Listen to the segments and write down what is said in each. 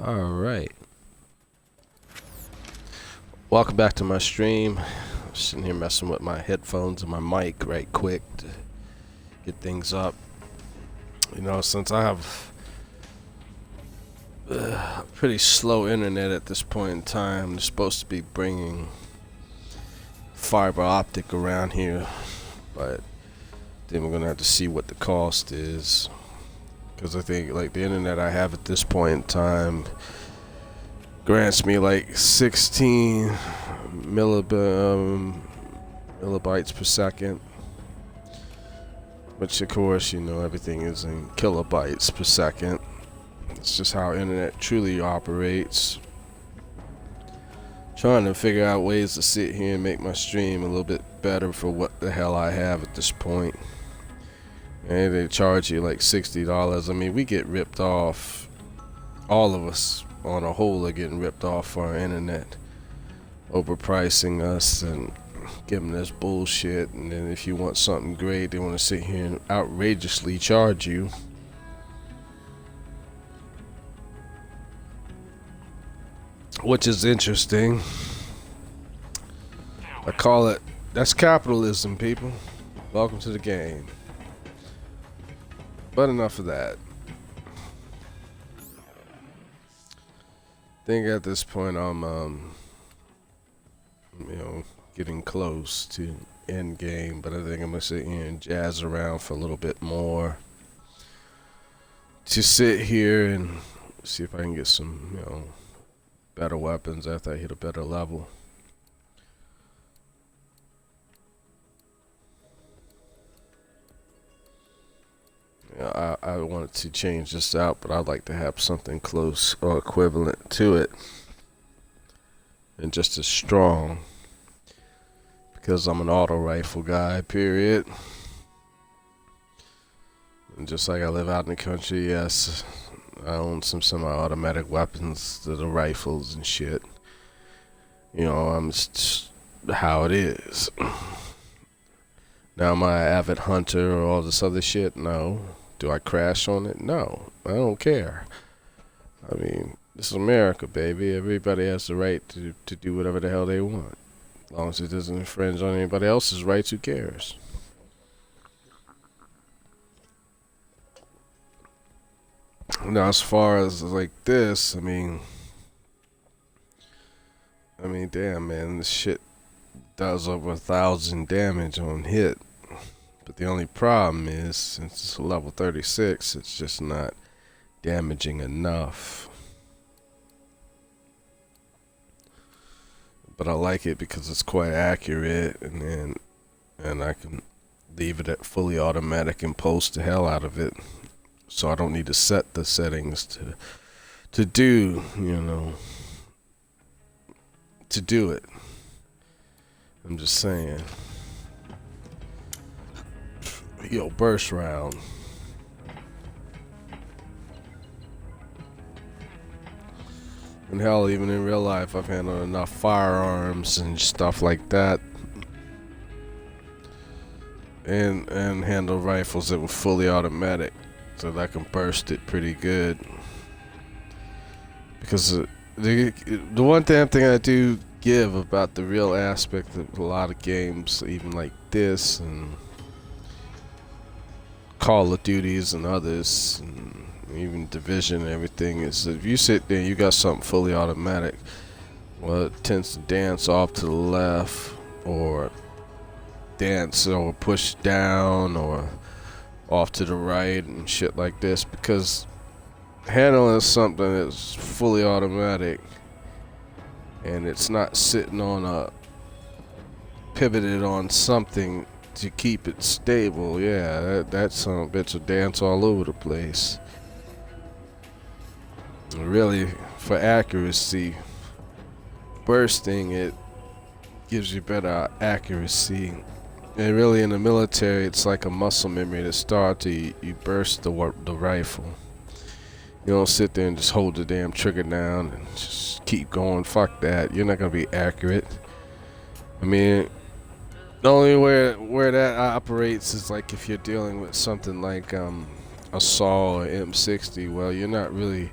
All right. Welcome back to my stream. I'm sitting here messing with my headphones and my mic right quick to get things up. You know, since I have pretty slow internet at this point in time, they're supposed to be bringing fiber optic around here, but then we're gonna have to see what the cost is, because I think like the internet I have at this point in time grants me like 16 millibytes per second, which of course, you know, everything is in kilobytes per second. It's just how internet truly operates. Trying to figure out ways to sit here and make my stream a little bit better for what the hell I have at this point. And they charge you like $60. I mean, we get ripped off. All of us on a whole are getting ripped off for our internet, overpricing us and giving us bullshit. And then if you want something great, they want to sit here and outrageously charge you. Which is interesting. I call it, that's capitalism, people. Welcome to the game. But enough of that. I think at this point I'm you know, getting close to end game, but I think I'm gonna sit here and jazz around for a little bit more to sit here and see if I can get some, you know, better weapons after I hit a better level. Yeah, I wanted to change this out, but I'd like to have something close or equivalent to it and just as strong, because I'm an auto rifle guy, period. And just like I live out in the country, yes, I own some semi-automatic weapons that are rifles and shit. You know, I'm just how it is. Now, am I an avid hunter or all this other shit? No. Do I crash on it? No. I don't care. I mean, this is America, baby. Everybody has the right to do whatever the hell they want. As long as it doesn't infringe on anybody else's rights, who cares? Now, as far as like this, I mean, damn, man, this shit does over 1,000 damage on hit. But the only problem is, since it's a level 36, it's just not damaging enough. But I like it because it's quite accurate, and I can leave it at fully automatic and post the hell out of it. So I don't need to set the settings to do, you know, to do it. I'm just saying. Yo, burst round. And hell, even in real life, I've handled enough firearms and stuff like that. And handled rifles that were fully automatic, so that I can burst it pretty good. Because the one damn thing I do give about the real aspect of a lot of games, even like this and Call of Duties and others, and even Division and everything, is that if you sit there and you got something fully automatic, well, it tends to dance off to the left, or dance or push down, or off to the right and shit like this, because handling something that's fully automatic and it's not sitting on a pivoted on something to keep it stable, yeah, that son of a bitch will dance all over the place. Really, for accuracy, bursting it gives you better accuracy. And really, in the military, it's like a muscle memory to start to you burst the rifle. You don't sit there and just hold the damn trigger down and just keep going. Fuck that. You're not gonna be accurate. I mean, the only where that operates is like if you're dealing with something like a SAW or M60. Well, you're not really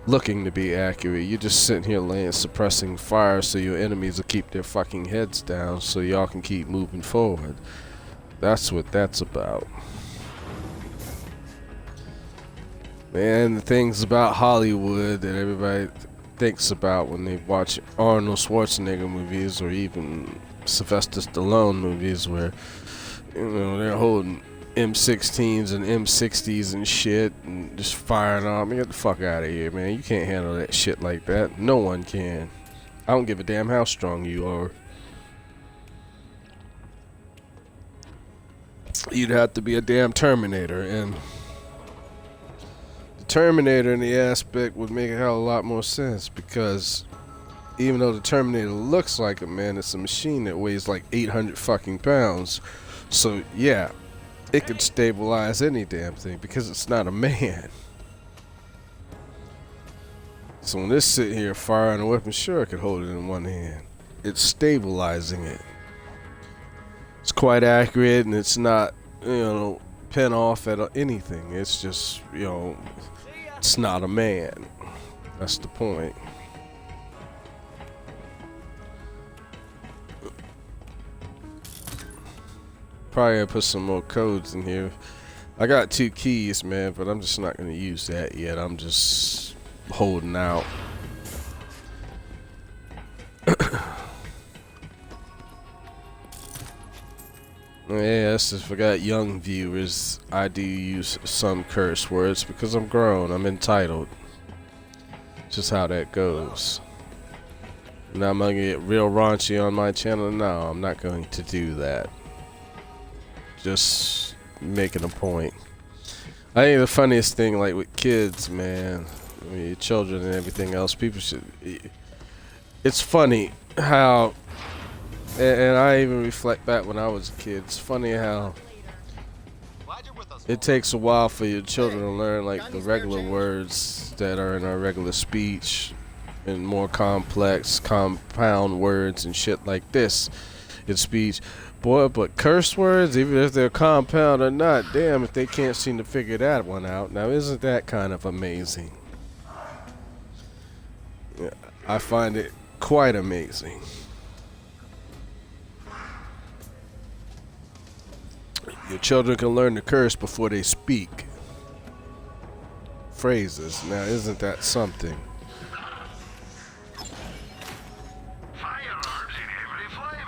looking to be accurate. You're just sitting here laying suppressing fire so your enemies will keep their fucking heads down so y'all can keep moving forward. That's what that's about. Man, the things about Hollywood that everybody thinks about when they watch Arnold Schwarzenegger movies or even Sylvester Stallone movies where, you know, they're holding M16s and M60s and shit and just firing on me. Get the fuck out of here, man. You can't handle that shit like that. No one can. I don't give a damn how strong you are. You'd have to be a damn Terminator, and the Terminator in the aspect would make a hell of a lot more sense, because even though the Terminator looks like a man, it's a machine that weighs like 800 fucking pounds. So yeah, it could stabilize any damn thing because it's not a man. So when this sit here firing a weapon, sure, it could hold it in one hand. It's stabilizing it. It's quite accurate, and it's not, you know, pin off at anything. It's just, you know, it's not a man. That's the point. Probably gonna put some more codes in here. I got 2 keys, man, but I'm just not gonna use that yet. I'm just holding out. Yes, if I got young viewers, I do use some curse words because I'm grown. I'm entitled. Just how that goes. Now I'm gonna get real raunchy on my channel. No, I'm not going to do that. Just making a point. I think the funniest thing, like with kids, man, I mean, children and everything else, people should. It's funny how, and I even reflect back when I was a kid. It's funny how it takes a while for your children to learn like the regular words that are in our regular speech, and more complex, compound words and shit like this in speech. Boy, but curse words, even if they're compound or not, damn if they can't seem to figure that one out. Now, isn't that kind of amazing? Yeah, I find it quite amazing. Your children can learn to curse before they speak phrases. Now, isn't that something?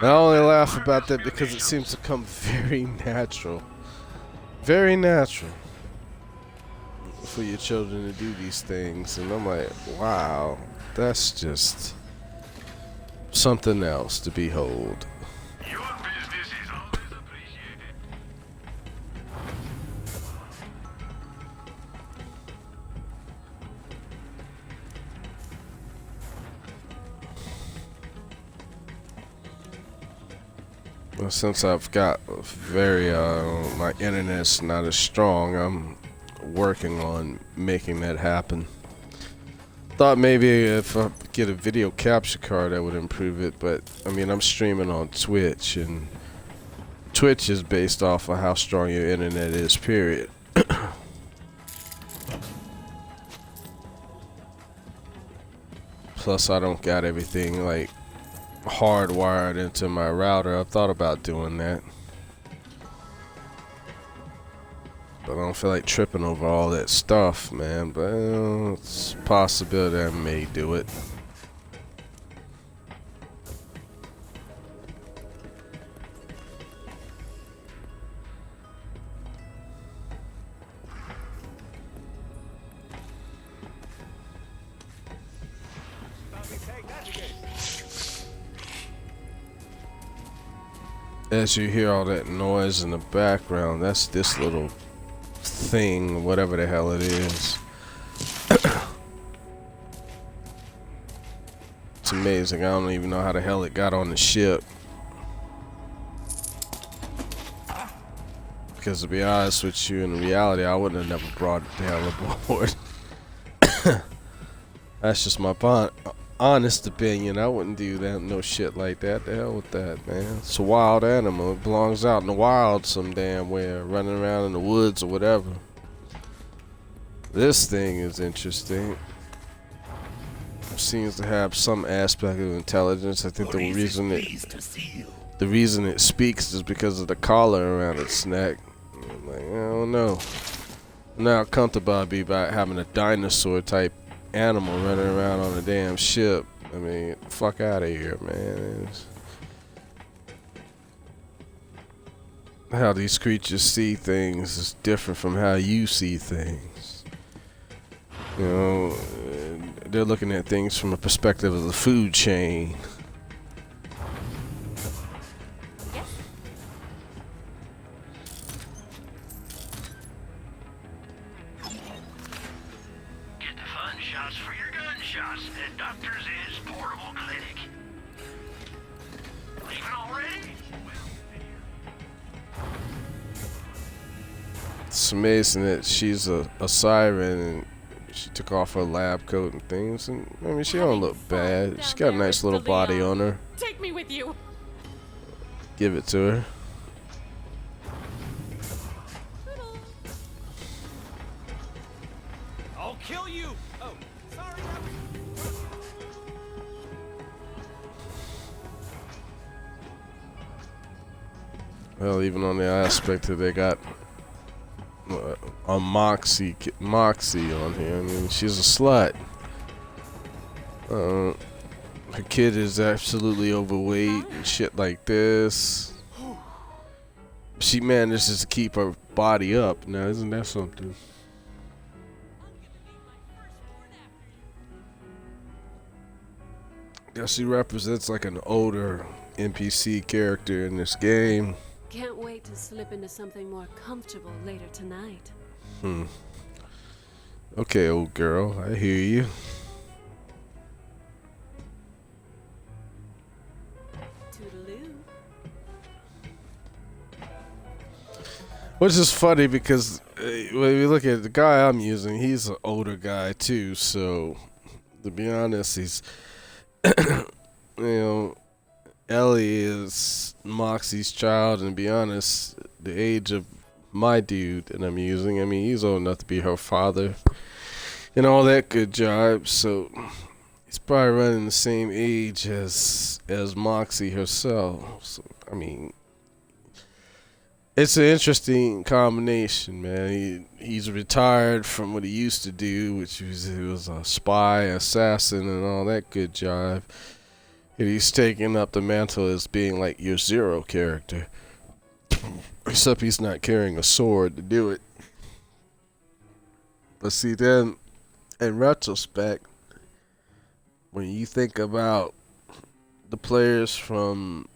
I only laugh about that because it seems to come very natural. Very natural for your children to do these things. And I'm like, wow, that's just something else to behold. Your business is always appreciated. Well, since I've got very, my internet's not as strong, I'm working on making that happen. Thought maybe if I get a video capture card that would improve it, but I mean, I'm streaming on Twitch, and Twitch is based off of how strong your internet is, period. Plus, I don't got everything like hardwired into my router. I've thought about doing that, but I don't feel like tripping over all that stuff, man. But it's a possibility I may do it. As you hear all that noise in the background, that's this little thing, whatever the hell it is. It's amazing. I don't even know how the hell it got on the ship. Because to be honest with you, in reality, I wouldn't have never brought it the hell aboard. That's just my honest opinion. I wouldn't do that, no shit like that. The hell with that, man. It's a wild animal. It belongs out in the wild some damn where, running around in the woods or whatever. This thing is interesting. seems to have some aspect of intelligence. I think the reason it speaks is because of the collar around its neck. I'm like, I don't know. I'm not comfortable I'd be about having a dinosaur type animal running around on a damn ship. I mean, get the fuck out of here, man. How these creatures see things is different from how you see things. You know, they're looking at things from a perspective of the food chain. Get the fun shots for your gunshots at Doctor's Ed's Portable Clinic. Leaving already? It's amazing that she's a siren and she took off her lab coat and things, and I mean, she don't look bad. She got a nice little body on her. Take me with you. Give it to her. I'll kill you. Oh, sorry. Well, even on the aspect that they got a Moxie on here. I mean, she's a slut. Her kid is absolutely overweight and shit like this. She manages to keep her body up. Now, isn't that something? Yeah, she represents like an older NPC character in this game. Can't wait to slip into something more comfortable later tonight. Okay, old girl, I hear you. Toodaloo. Which is funny because when you look at the guy I'm using, he's an older guy too. So, to be honest, he's, you know, Ellie is Moxie's child, and to be honest, the age of my dude that I'm using, I mean, he's old enough to be her father and all that good jive. So he's probably running the same age as Moxie herself. So I mean, it's an interesting combination, man. He's retired from what he used to do, which was he was a spy, assassin, and all that good jive. And he's taking up the mantle as being like your Zero character. Except he's not carrying a sword to do it. But see, then, in retrospect, when you think about the players from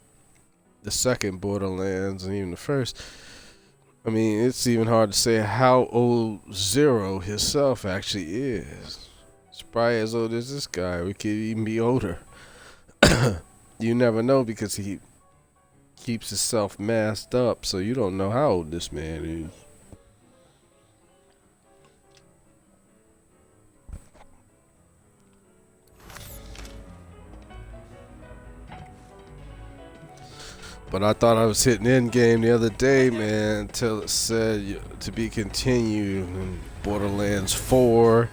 the second Borderlands and even the first, I mean, it's even hard to say how old Zero himself actually is. He's probably as old as this guy, or he could even be older. You never know because he keeps himself masked up, so you don't know how old this man is. But I thought I was hitting end game the other day, man, until it said to be continued in Borderlands 4,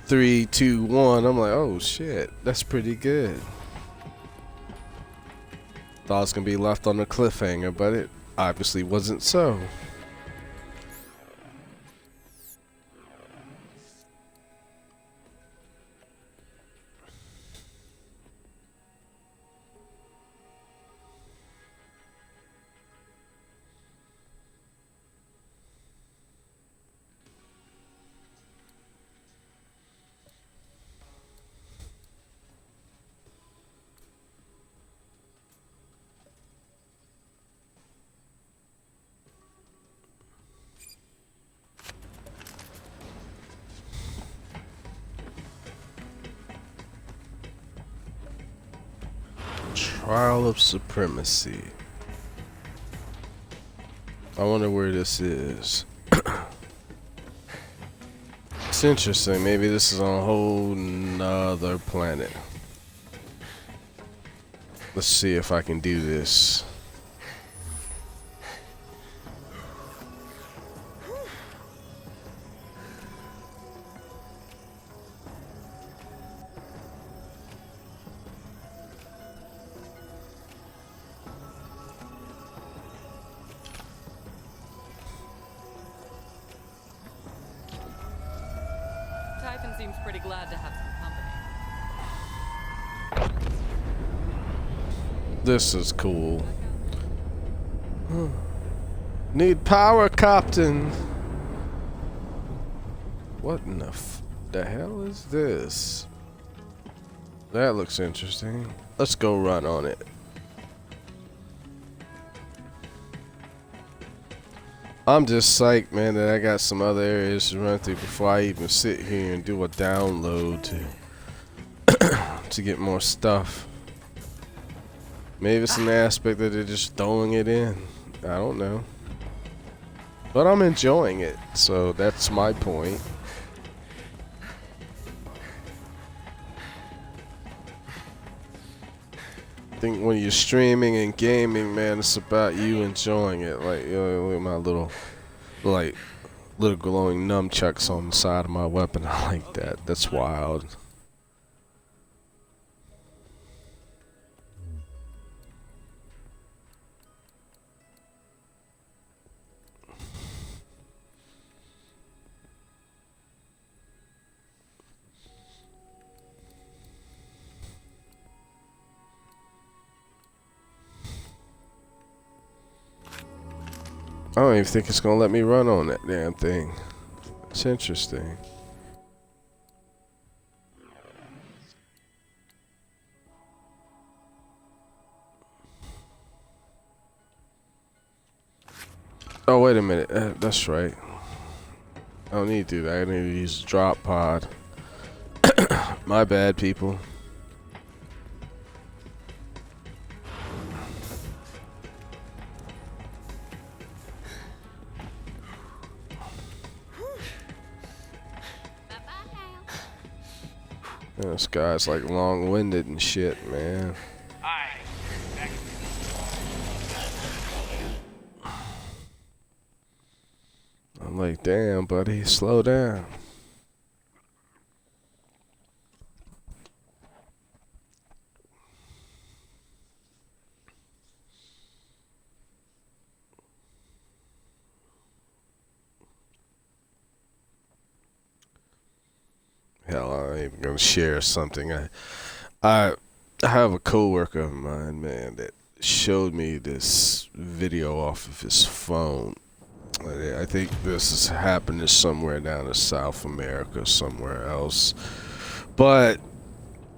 3, 2, 1. I'm like, oh shit, that's pretty good. Thought it was gonna be left on a cliffhanger, but it obviously wasn't so. Trial of Supremacy. I wonder where this is. It's interesting. Maybe this is on a whole nother planet. Let's see if I can do this. seems pretty glad to have some company. This is cool. Need power, Captain. What in the hell is this? That looks interesting. Let's go run on it. I'm just psyched, man, that I got some other areas to run through before I even sit here and do a download to get more stuff. Maybe it's an aspect that they're just throwing it in. I don't know. But I'm enjoying it, so that's my point. I think when you're streaming and gaming, man, it's about you enjoying it. Like, you know, look at my little glowing nunchucks on the side of my weapon. I like that. That's wild. I don't even think it's gonna let me run on that damn thing. It's interesting. Oh, wait a minute. That's right. I don't need to do that. I need to use the drop pod. My bad, people. This guy's like long-winded and shit, man. I'm like, damn, buddy, slow down. Hell, I'm even gonna share something. I have a coworker of mine, man, that showed me this video off of his phone. I think this is happening somewhere down in South America, somewhere else. But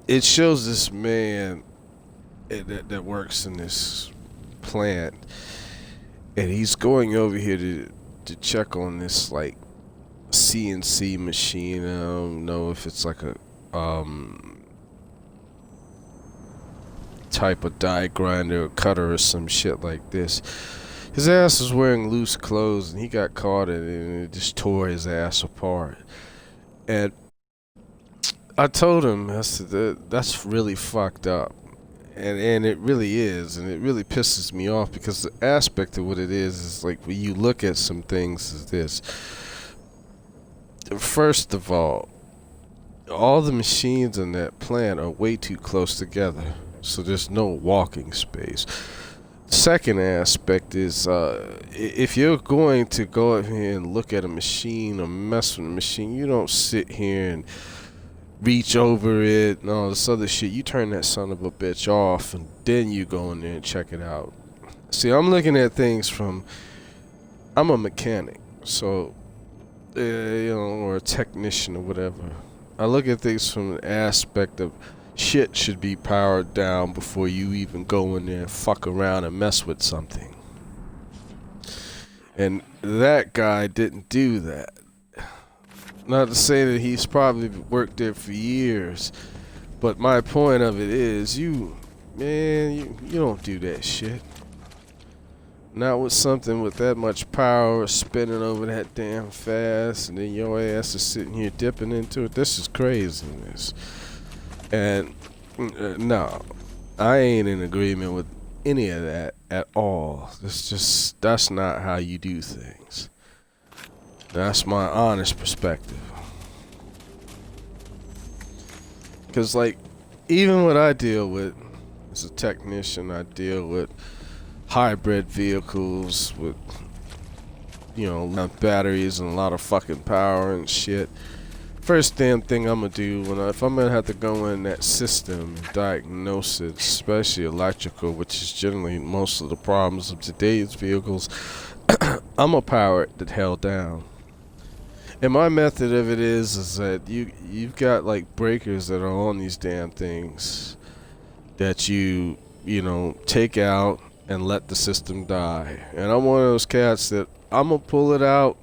it shows this man that works in this plant, and he's going over here to check on this like CNC machine. I don't know if it's like a type of die grinder or cutter or some shit like this. His ass was wearing loose clothes and he got caught in it and it just tore his ass apart. And I told him, I said, that's really fucked up. And it really is, and it really pisses me off because the aspect of what it is like when you look at some things is this. First of all the machines in that plant are way too close together, so there's no walking space. Second aspect is if you're going to go up here and look at a machine or mess with a machine, you don't sit here and reach over it and all this other shit. You turn that son of a bitch off and then you go in there and check it out. See, I'm looking at things from, I'm a mechanic, so you know, or a technician or whatever. I look at things from the aspect of shit should be powered down before you even go in there and fuck around and mess with something. And that guy didn't do that. Not to say that he's probably worked there for years, but my point of it is, you don't do that shit. Not with something with that much power spinning over that damn fast, and then your ass is sitting here dipping into it. This is craziness. And no, I ain't in agreement with any of that at all. That's not how you do things. That's my honest perspective. Because, like, even what I deal with as a technician, I deal with hybrid vehicles with, you know, batteries and a lot of fucking power and shit. First damn thing I'm gonna do if I'm gonna have to go in that system and diagnose it, especially electrical, which is generally most of the problems of today's vehicles, I'm gonna power it the hell down. And my method of it is that you've got like breakers that are on these damn things that you know take out and let the system die. And I'm one of those cats that I'm gonna pull it out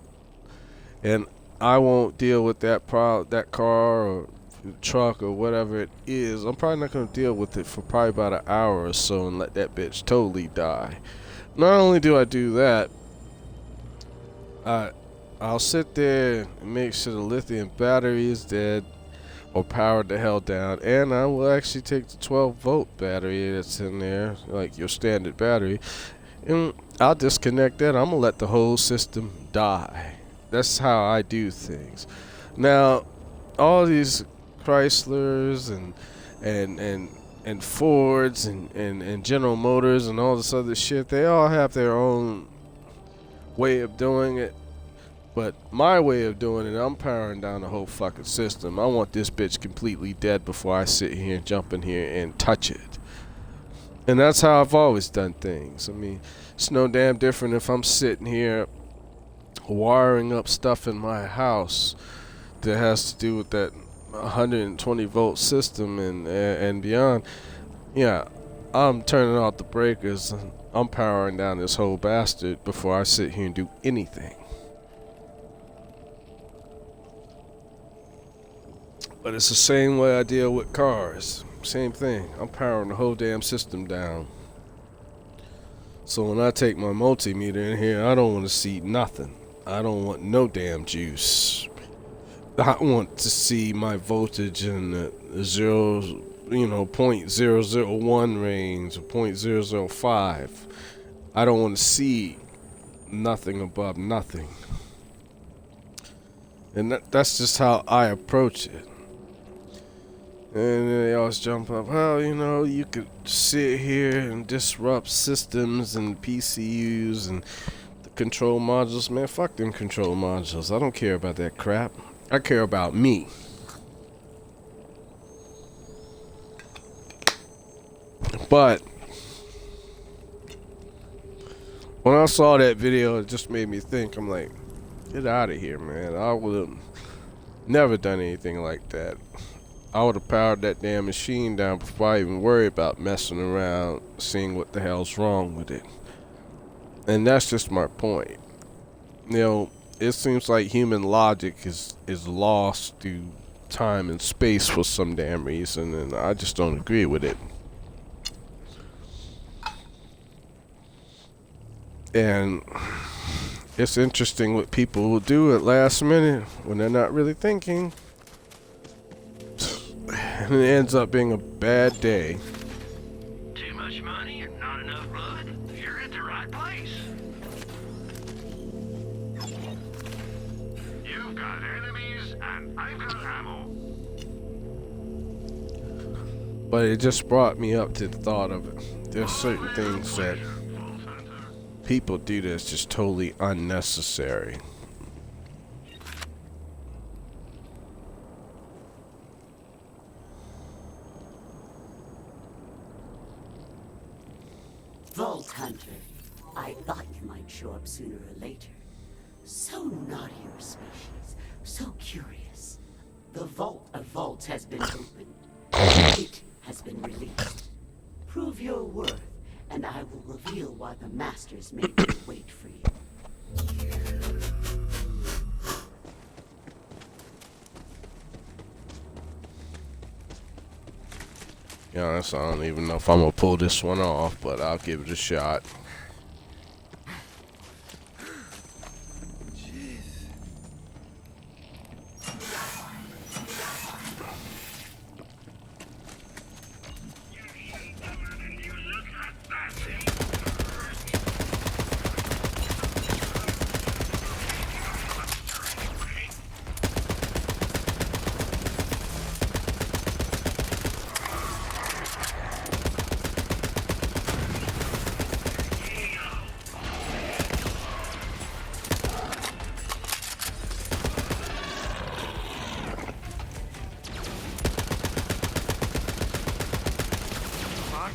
and I won't deal with that car or truck or whatever it is. I'm probably not going to deal with it for probably about an hour or so and let that bitch totally die. Not only do I do that, I'll sit there and make sure the lithium battery is dead or powered the hell down, and I will actually take the 12-volt battery that's in there, like your standard battery, and I'll disconnect that. I'm going to let the whole system die. That's how I do things. Now, all these Chryslers and Fords and General Motors and all this other shit, they all have their own way of doing it. But my way of doing it, I'm powering down the whole fucking system. I want this bitch completely dead before I sit here and jump in here and touch it. And that's how I've always done things. I mean, it's no damn different if I'm sitting here wiring up stuff in my house that has to do with that 120 volt system and beyond. Yeah, I'm turning off the breakers. I'm powering down this whole bastard before I sit here and do anything. But it's the same way I deal with cars. Same thing. I'm powering the whole damn system down. So when I take my multimeter in here, I don't want to see nothing. I don't want no damn juice. I want to see my voltage in the 0.001 range or 0.005. I don't want to see nothing above nothing. And that's just how I approach it. And they always jump up, well, you could sit here and disrupt systems and PCUs and control modules. Man, fuck them control modules. I don't care about that crap. I care about me. But when I saw that video, it just made me think. I'm like, get out of here, man. I would have never done anything like that. I would have powered that damn machine down before I even worry about messing around, seeing what the hell's wrong with it. And that's just my point. It seems like human logic is lost through time and space for some damn reason, and I just don't agree with it. And it's interesting what people will do at last minute when they're not really thinking. And it ends up being a bad day. Too much money and not enough blood? You're at the right place. You've got enemies and I've got ammo. But it just brought me up to the thought of it. There's certain things that people do that's just totally unnecessary. Vault Hunter. I thought you might show up sooner or later. So not your species. So curious. The Vault of Vaults has been opened. It has been released. Prove your worth, and I will reveal why the Masters made me wait for you. To be honest, I don't even know if I'm gonna pull this one off, but I'll give it a shot.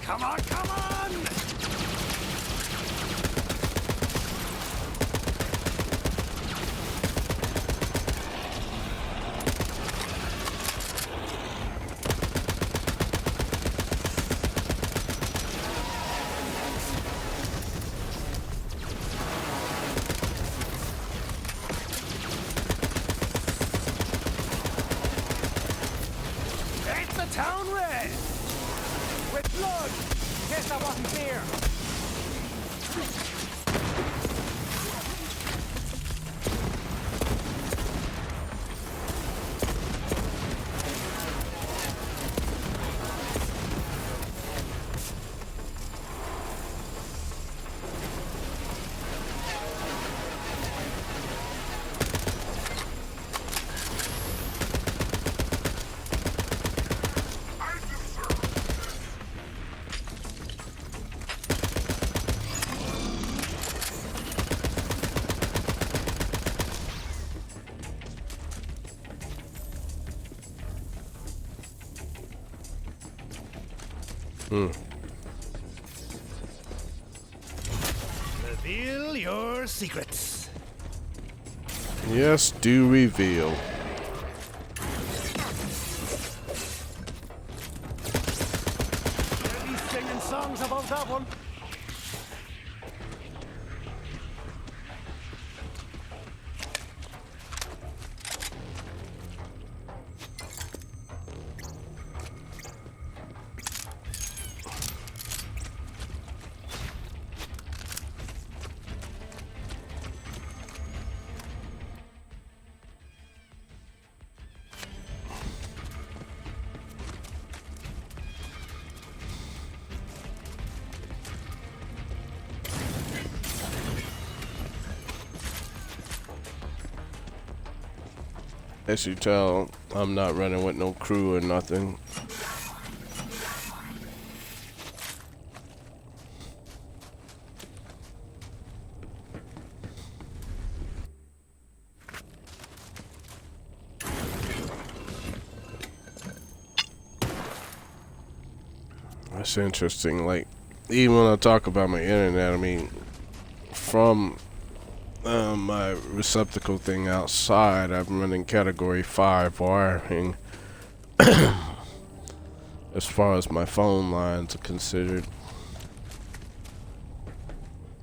Come on, come on! It's the town red! With blood! Guess I wasn't here. Reveal your secrets. Yes, do reveal. They'll be singing songs about that one. As you tell, I'm not running with no crew or nothing. That's interesting. Like, even when I talk about my internet, I mean, from my receptacle thing outside, I'm running category 5 wiring as far as my phone lines are considered.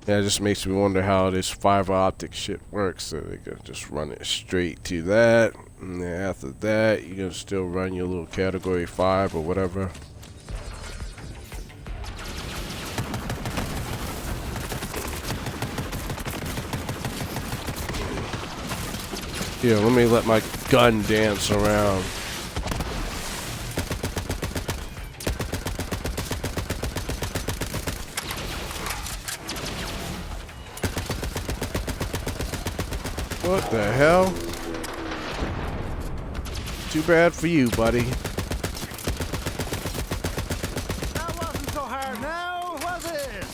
Yeah, it just makes me wonder how this fiber optic shit works. So they can just run it straight to that, and then after that you can still run your little category 5 or whatever. Here, let me let my gun dance around. What the hell? Too bad for you, buddy. That wasn't so hard now, was it?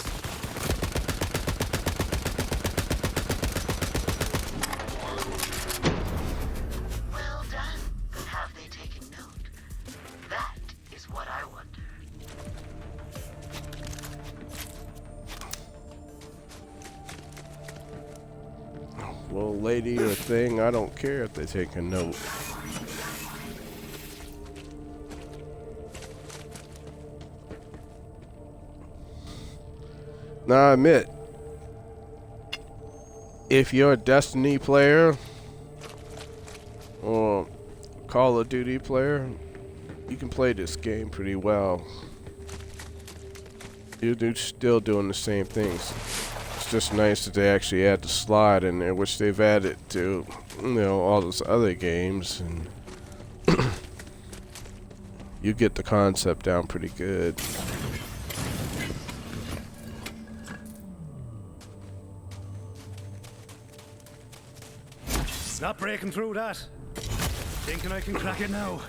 Well done. Have they taken note? That is what I wonder. Well, lady or thing, I don't care if they take a note. Now, I admit, if you're a Destiny player or Call of Duty player, you can play this game pretty well. You're still doing the same things. It's just nice that they actually add the slide in there, which they've added to, you know, all those other games, and you get the concept down pretty good. Not breaking through that. Thinking I can crack it now.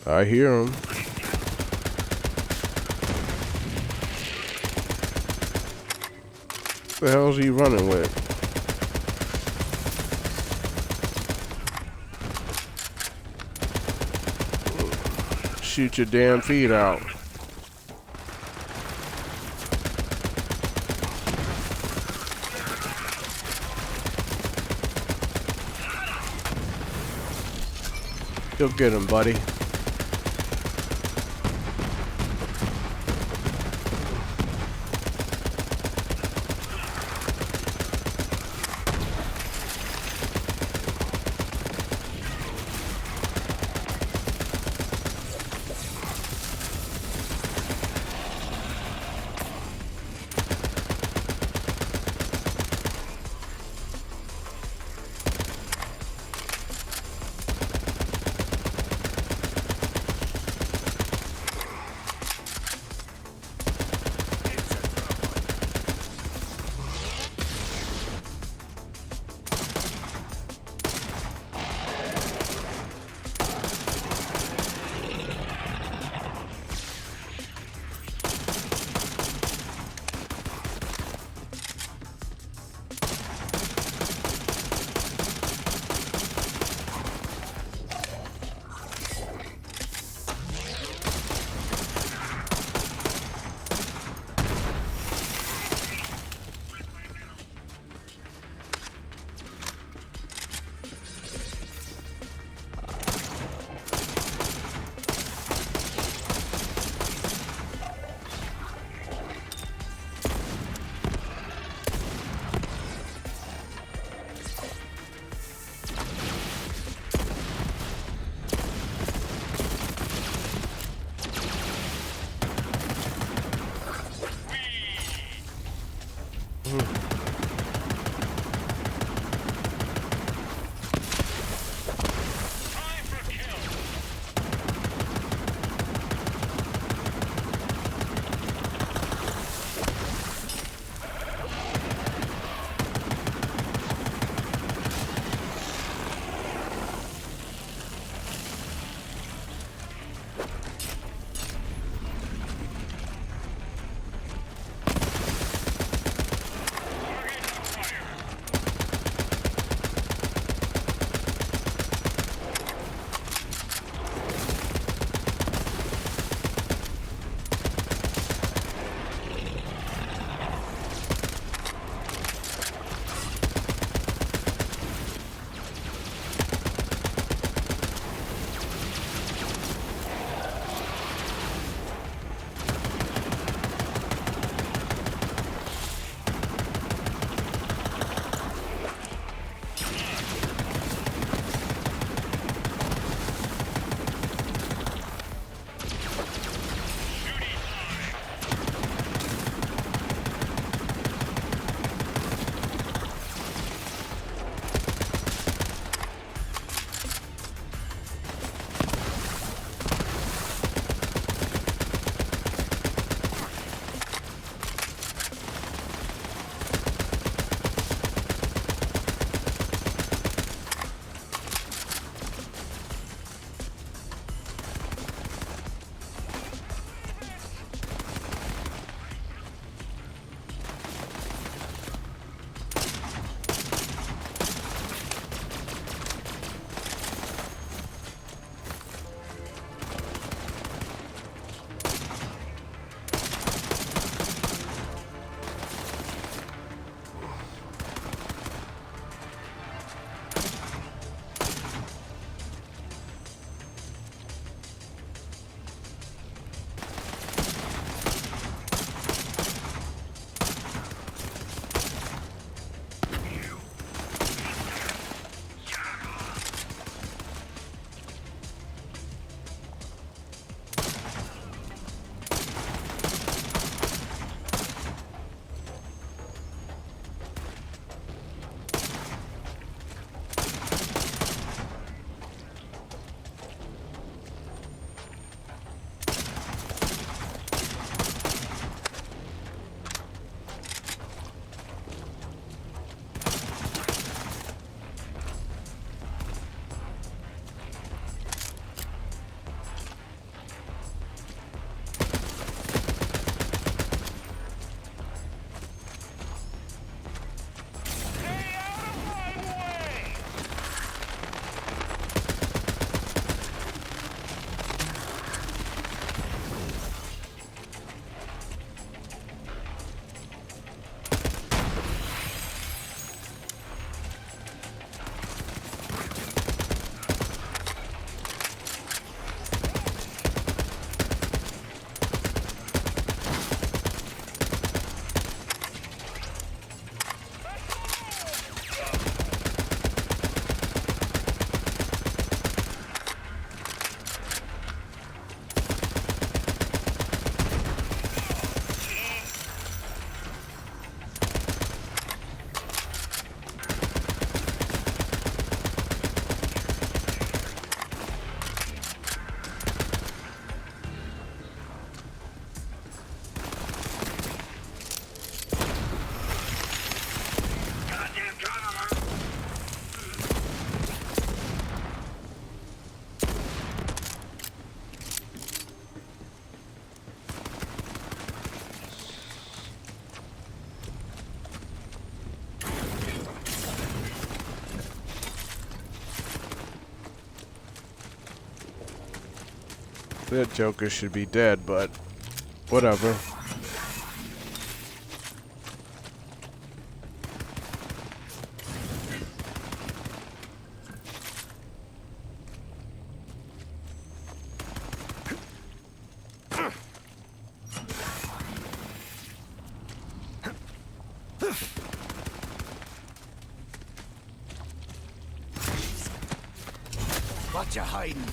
I hear him. The hell's he running with? Shoot your damn feet out. You'll get him, buddy. That Joker should be dead, but whatever. What you hiding?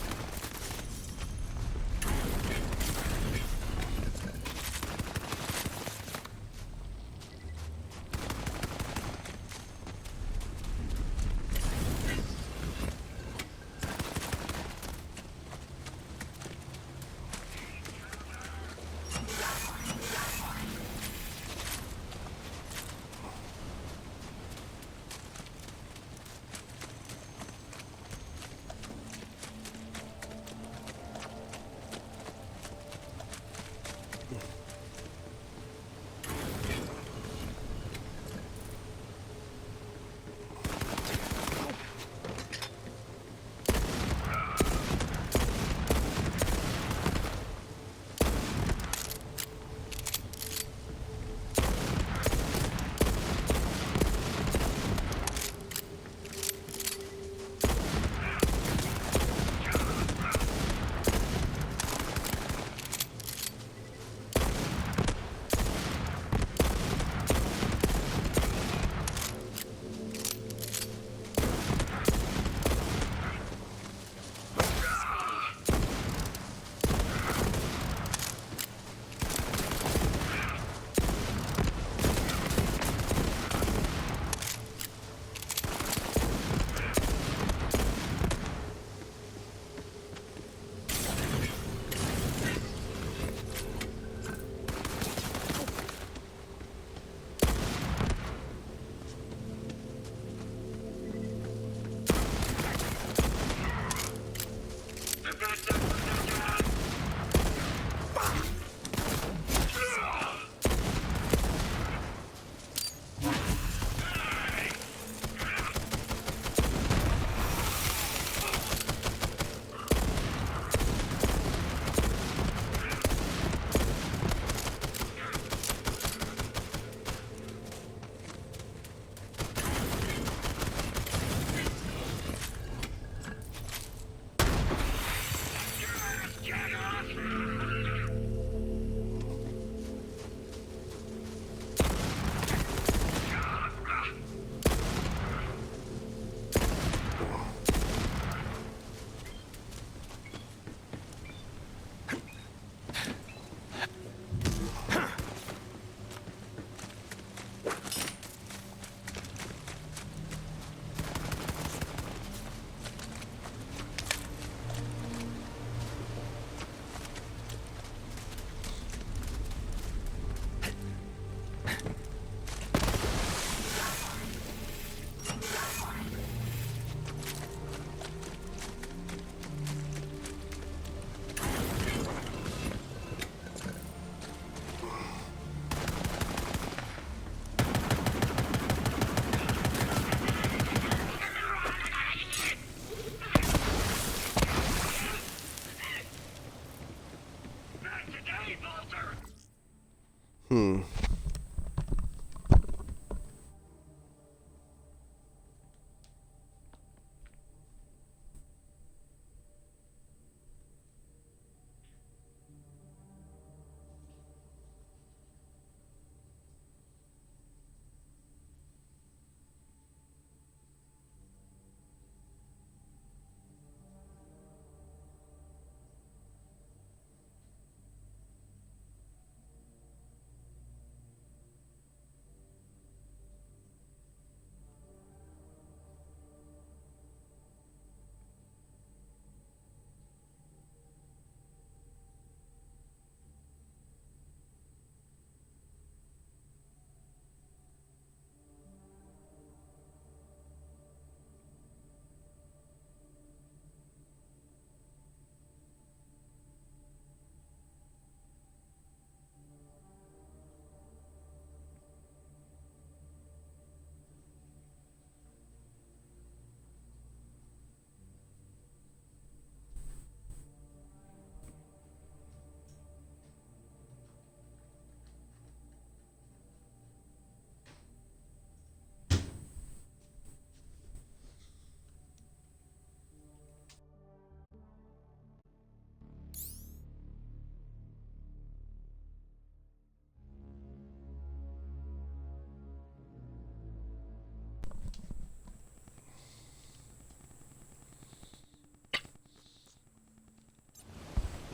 Hmm.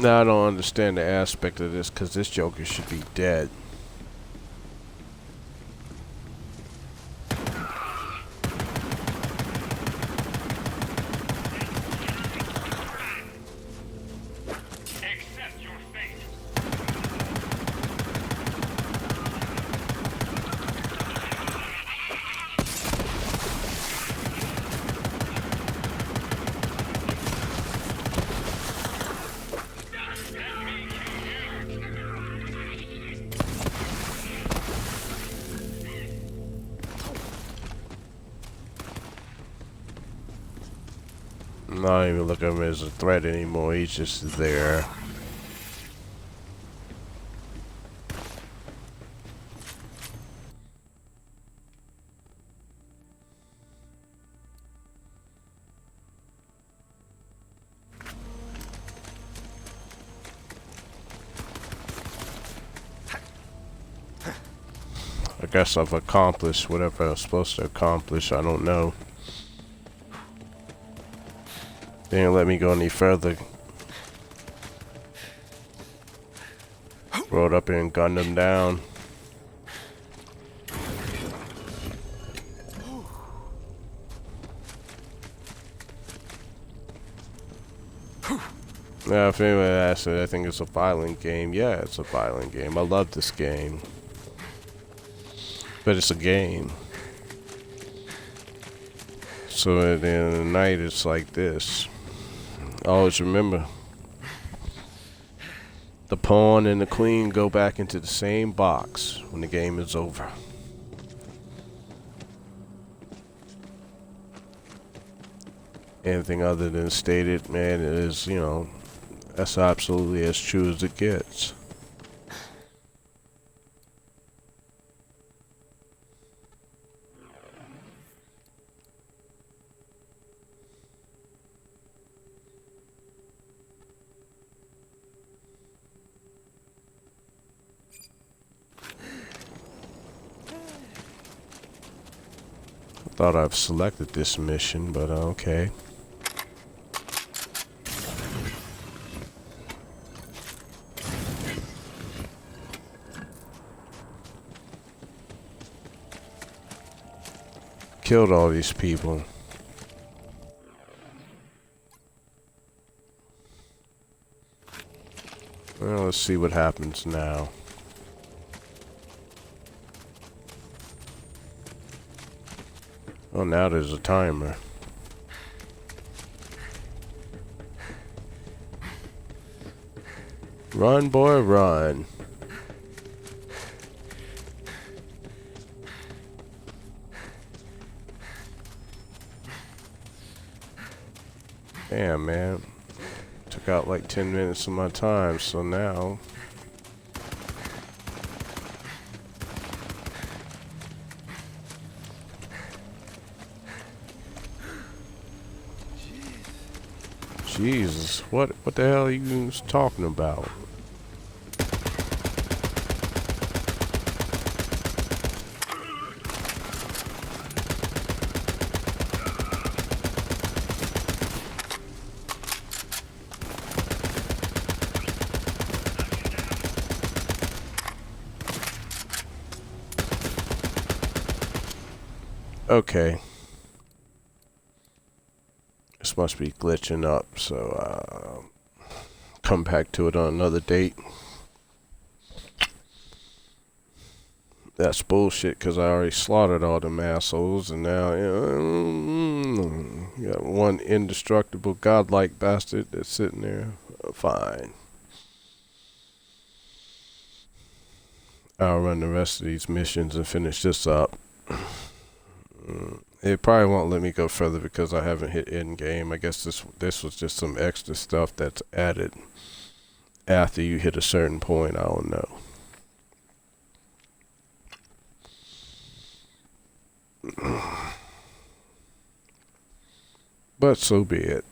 Now I don't understand the aspect of this because this Joker should be dead. Accept your fate. I'm not even looking at him as a threat anymore. He's just there. I guess I've accomplished whatever I was supposed to accomplish. I don't know. They didn't let me go any further. Rode up here and gunned them down. Now, if anyone asks it, I think it's a violent game. Yeah, it's a violent game. I love this game. But it's a game. So at the end of the night, it's like this. Always remember, the pawn and the queen go back into the same box when the game is over. Anything other than stated, man, is, you know, that's absolutely as true as it gets. Thought I've selected this mission, but okay. Killed all these people. Well, let's see what happens now. Oh, now there's a timer. Run, boy, run. Damn, man. Took out like 10 minutes of my time, so now... Jesus, what the hell are you talking about? Okay. This must be glitching up, so come back to it on another date. That's bullshit, because I already slaughtered all them assholes, and now, you got one indestructible godlike bastard that's sitting there. Fine. I'll run the rest of these missions and finish this up. It probably won't let me go further because I haven't hit end game. I guess this was just some extra stuff that's added after you hit a certain point. I don't know. But so be it.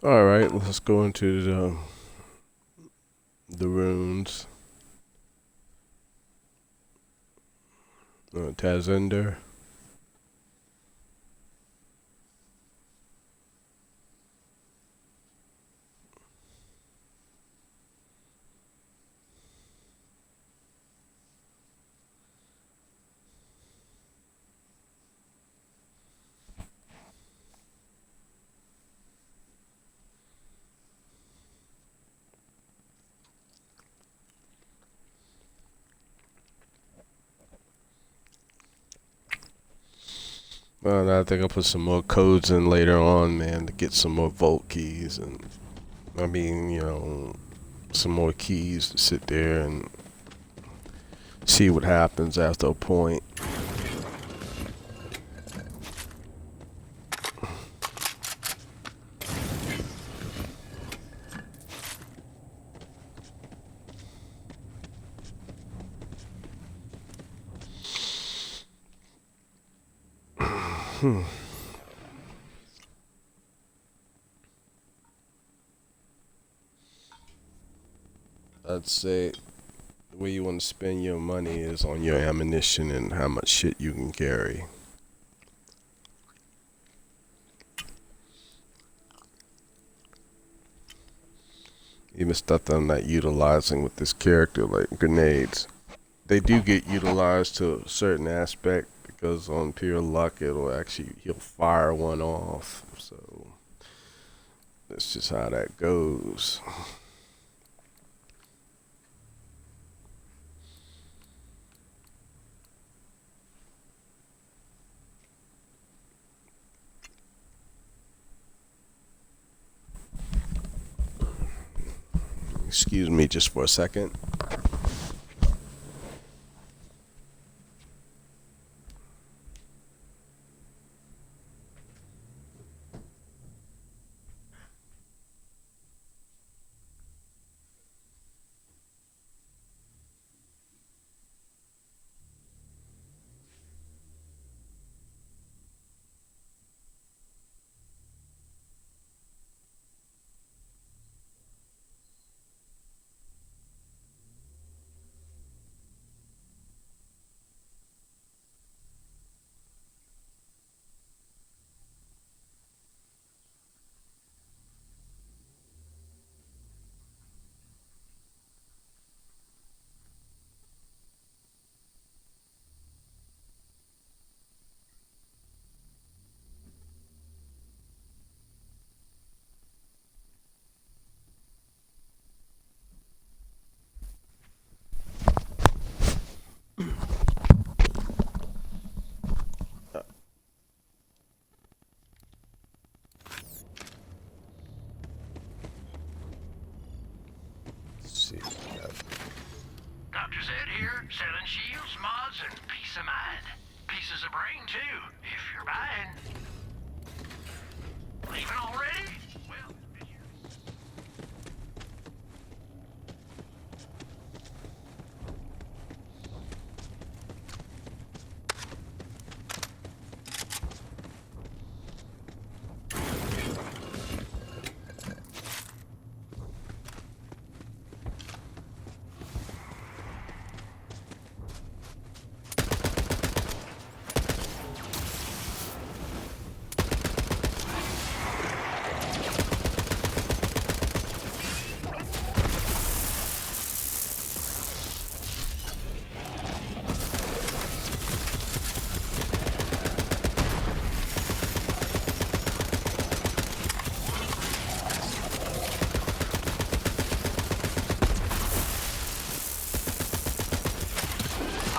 All right, let's go into the runes. Tazender. I think I'll put some more codes in later on, man, to get some more vault keys and, I mean, you know, some more keys to sit there and see what happens after a point. I'd say the way you want to spend your money is on your ammunition and how much shit you can carry. Even stuff that I'm not utilizing with this character, like grenades. They do get utilized to a certain aspect because on pure luck he'll fire one off. So that's just how that goes. Excuse me just for a second. Let's see. Dr. Zed here, selling shields, mods, and peace of mind. Pieces of brain, too, if you're buying. Leaving already? Well,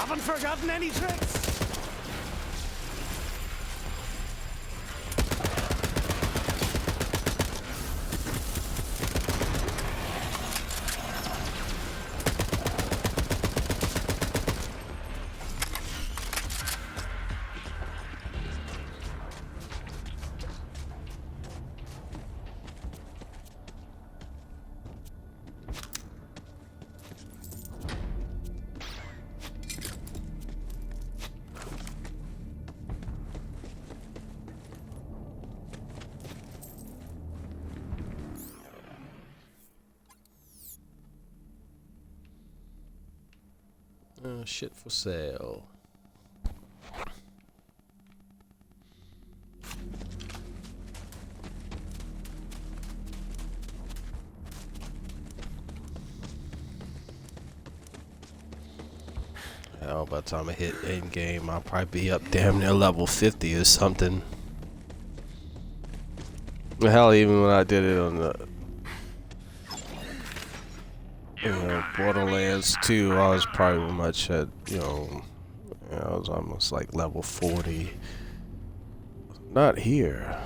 Haven't forgotten any tricks. Shit for sale. Hell, by the time I hit end game, I'll probably be up damn near level 50 or something. Hell, even when I did it on the Borderlands 2, I was probably much at, I was almost like level 40. Not here.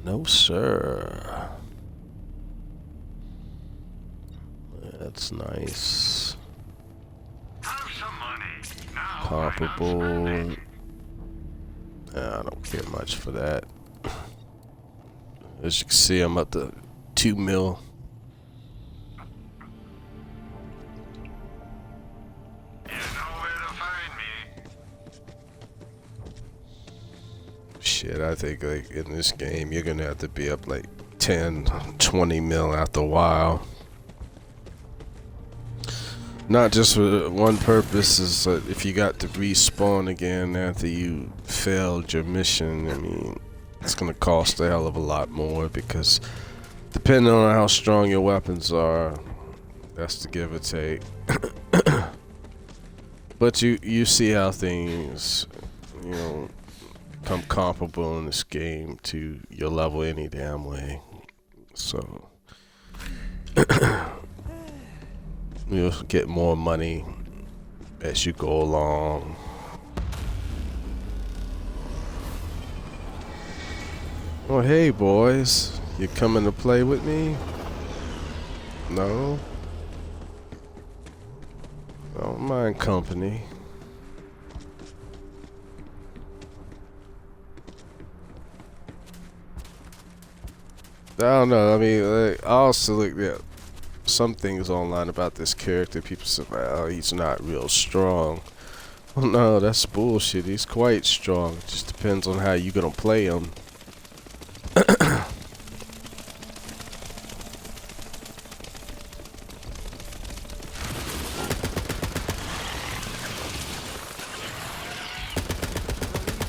No, sir. That's nice. Have some money. Now Comparable. I don't care much for that. As you can see, I'm up to 2 mil. You know where to find me. Shit, I think like in this game, you're gonna have to be up like 10, 20 mil after a while. Not just for one purpose, is that if you got to respawn again after you failed your mission, I mean, it's gonna cost a hell of a lot more because depending on how strong your weapons are, that's the give or take. But you see how things, become comparable in this game to your level any damn way. So you'll get more money as you go along. Oh, hey boys, you coming to play with me? No? I don't mind company. I don't know, I mean, I also looked at some things online about this character. People say, well, he's not real strong. Well, no, that's bullshit. He's quite strong. It just depends on how you're gonna play him.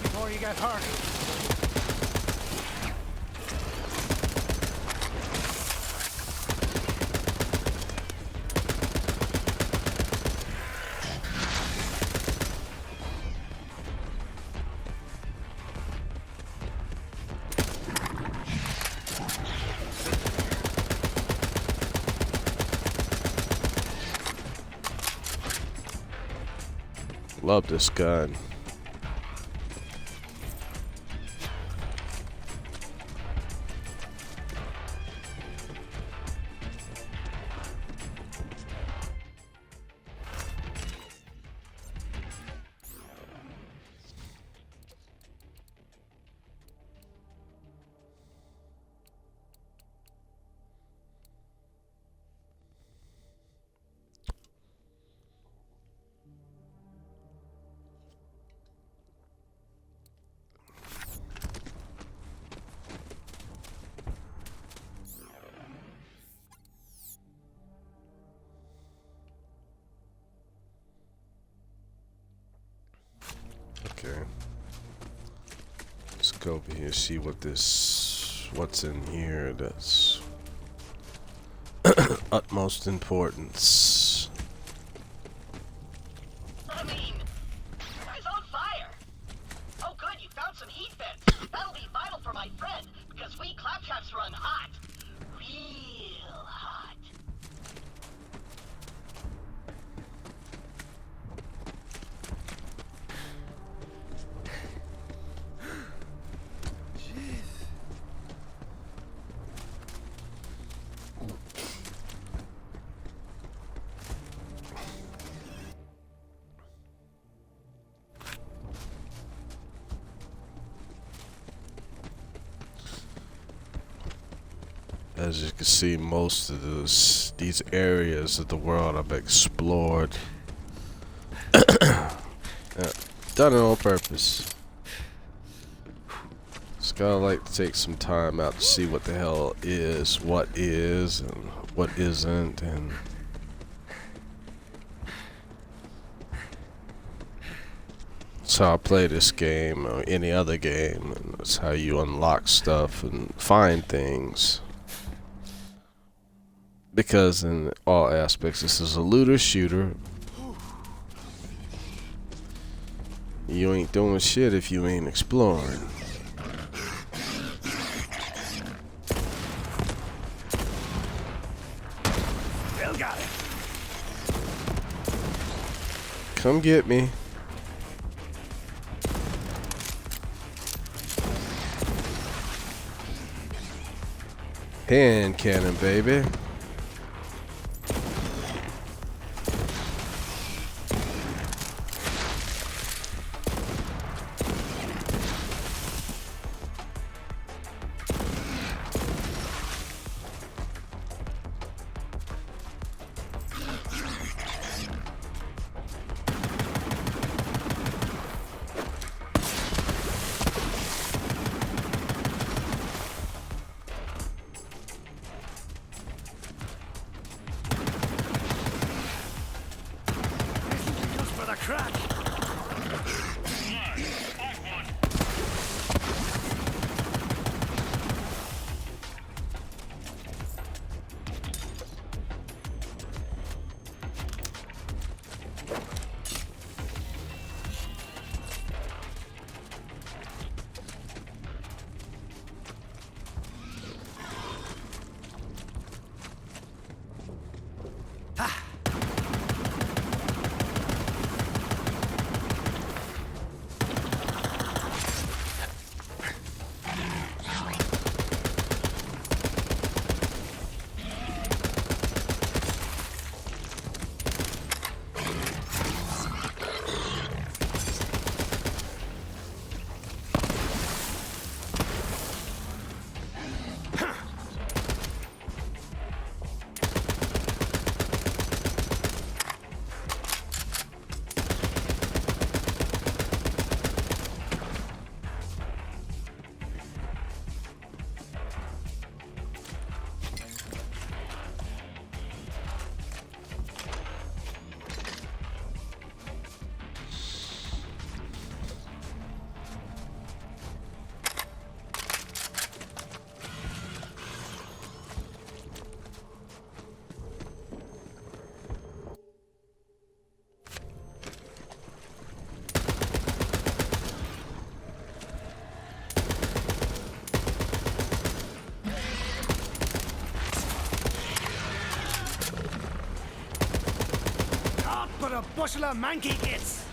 Before you get hurt. Love this gun. Okay. Let's go over here, see what's in here that's utmost importance. I mean, it's on fire. Oh good, you found some heat vents. That'll be vital for my friend, because we claptraps run hot. Real hot. As you can see, most of these areas of the world I've explored. Yeah, done it on purpose. Let's Gotta like to take some time out to see what the hell is, and what isn't, and that's how I play this game or any other game, and that's how you unlock stuff and find things. Because in all aspects, this is a looter shooter. You ain't doing shit if you ain't exploring. Still got it. Come get me. Hand cannon, baby. Just for the crack. But a bushel of manky hits.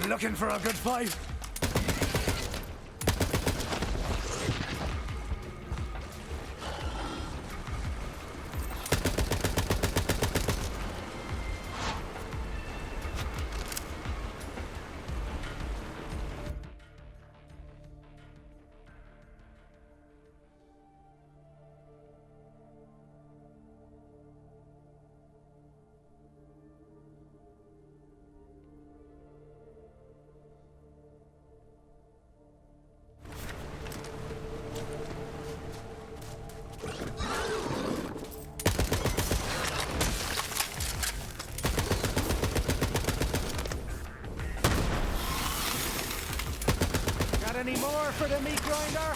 Looking for a good fight. Got any more for the meat grinder?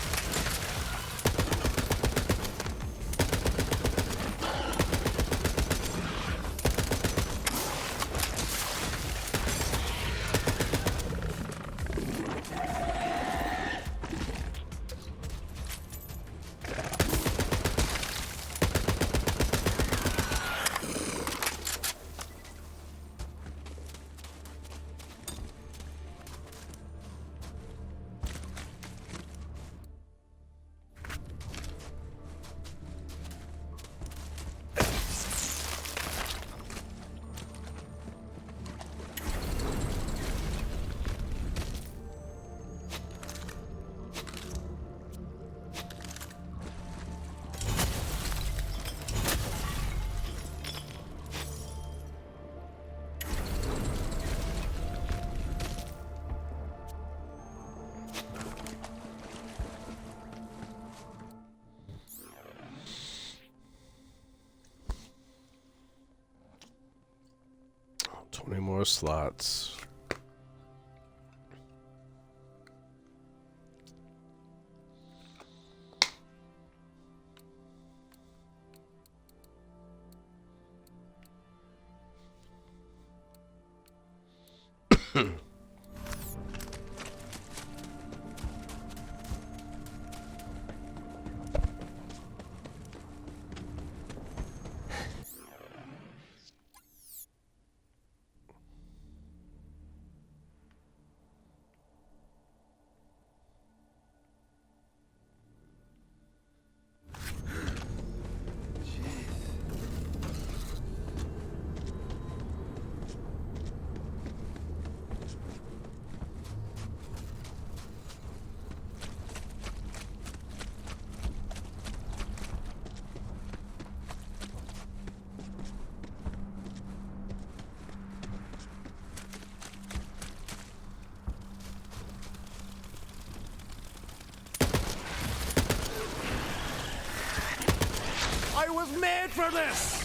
20 more slots. I was made for this!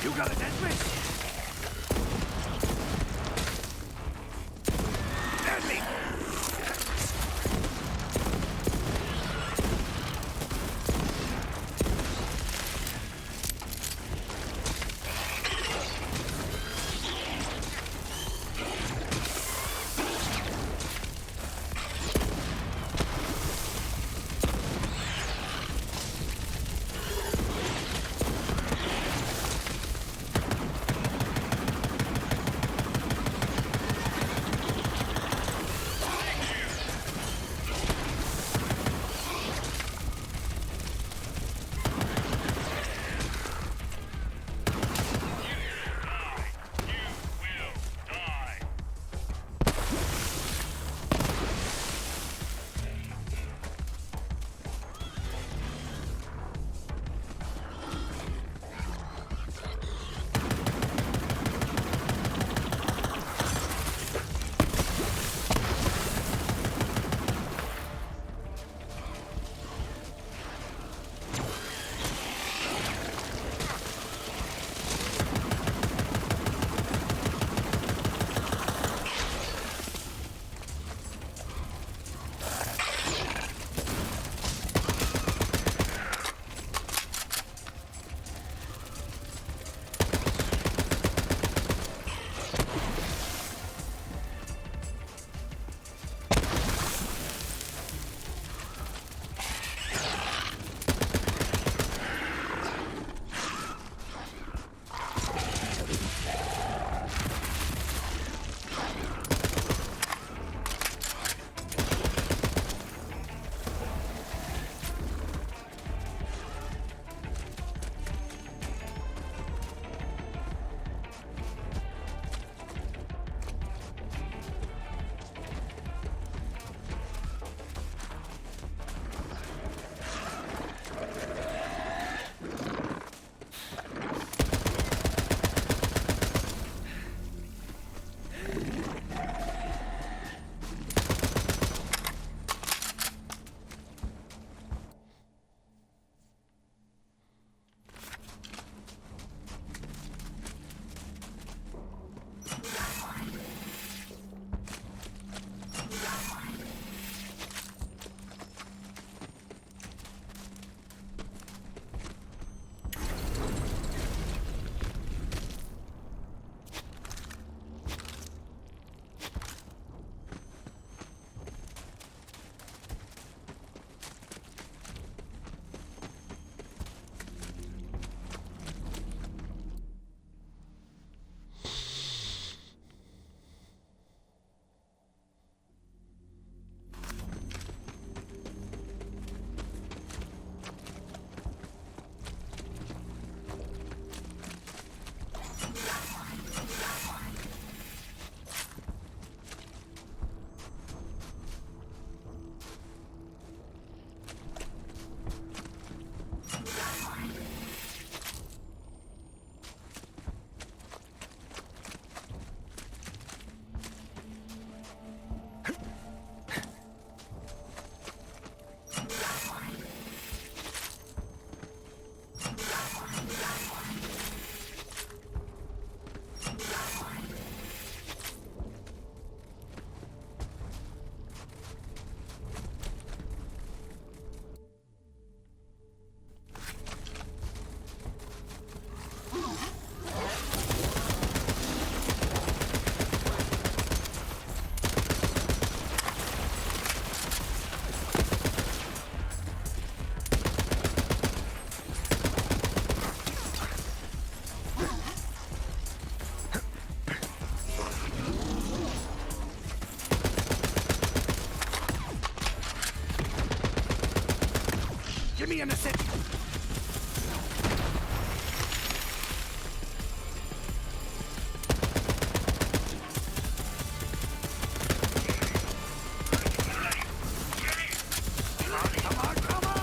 You got a dead wish? Deadly! enemy in the city! Come on, come on!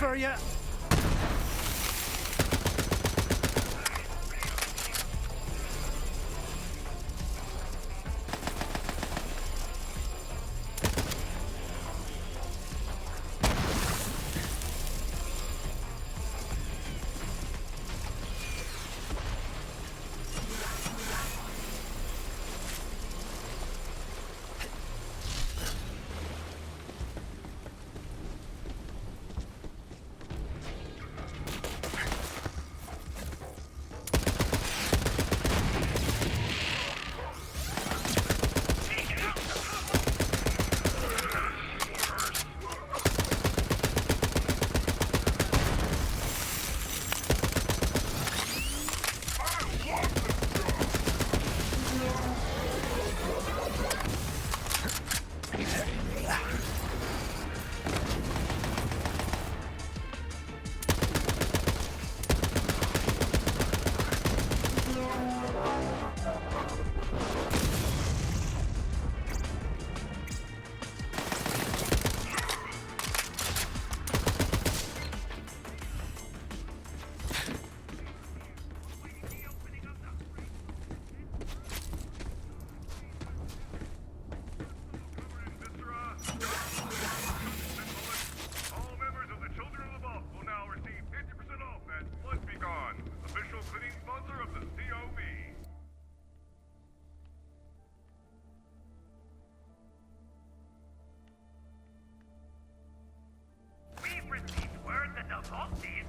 for you.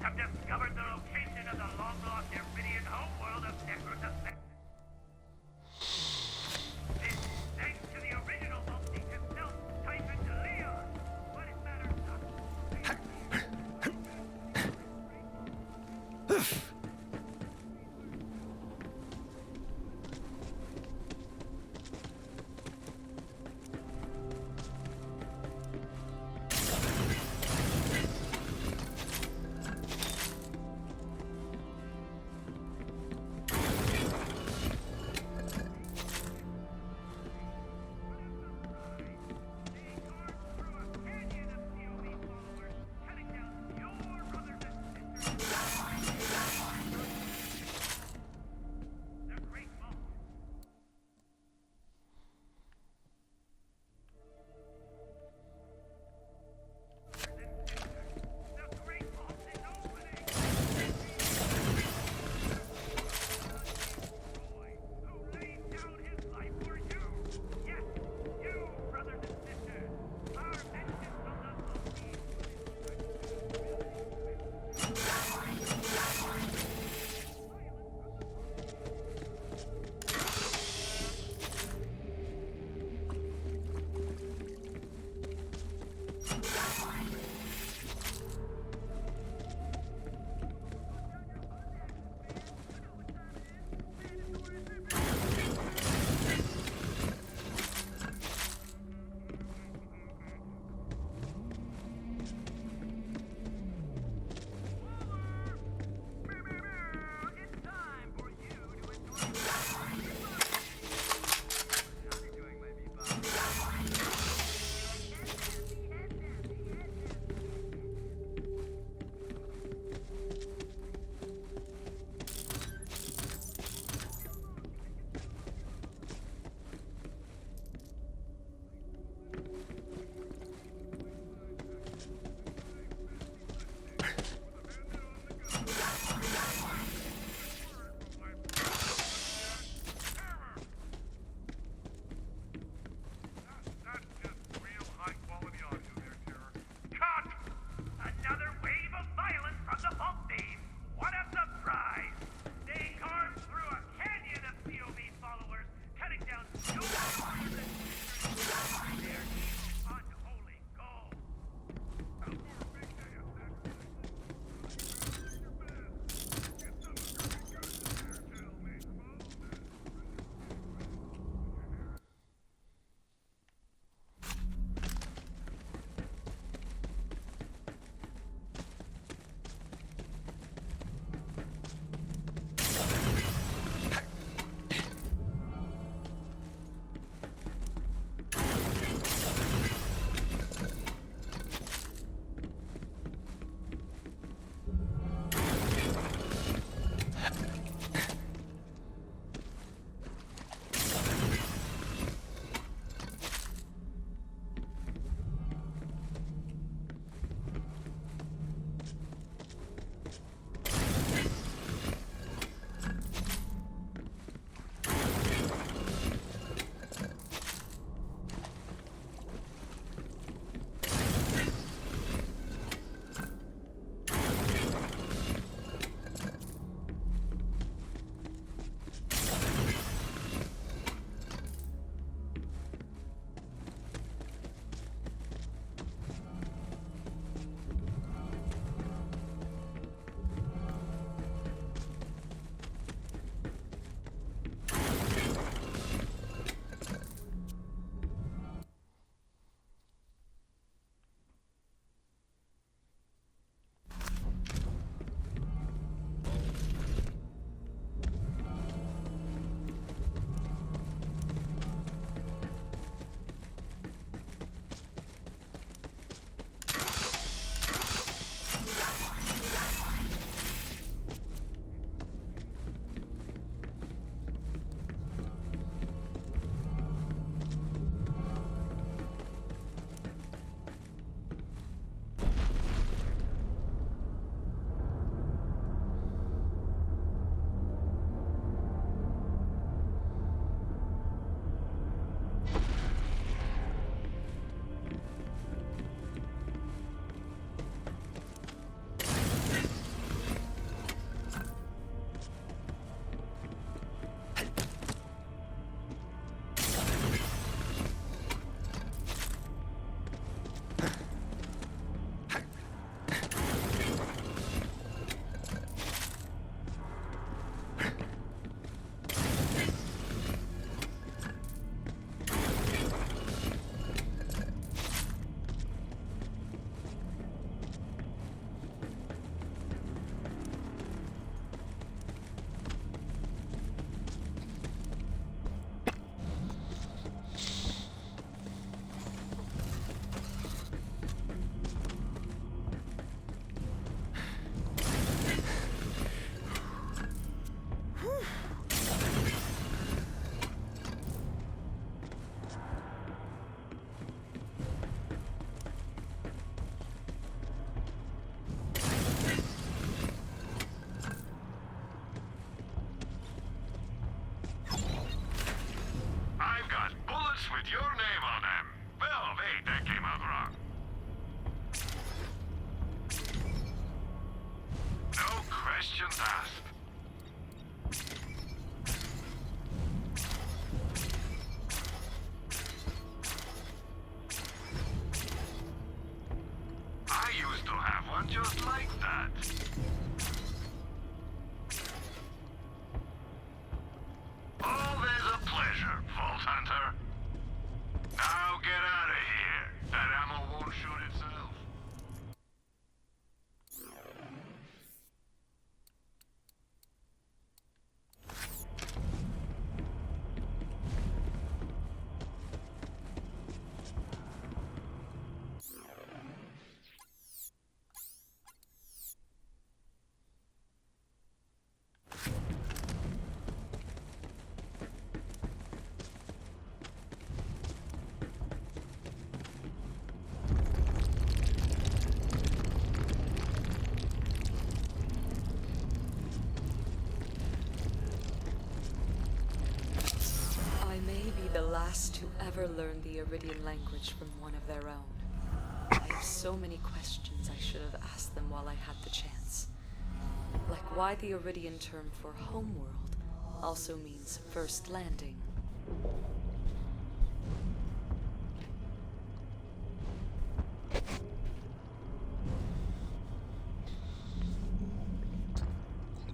Have discovered the location of the long-lost Iridian homeworld of Necrotopet. This thanks to the original Vault-Thief himself, Typhon Leon. But it matters not. ancient past. I used to have one just like that. Always a pleasure, Vault Hunter. Now get out of here. That ammo won't shoot itself. I may be the last to ever learn the Iridian language from one of their own. I have so many questions I should have asked them while I had the chance. Like why the Iridian term for homeworld also means first landing.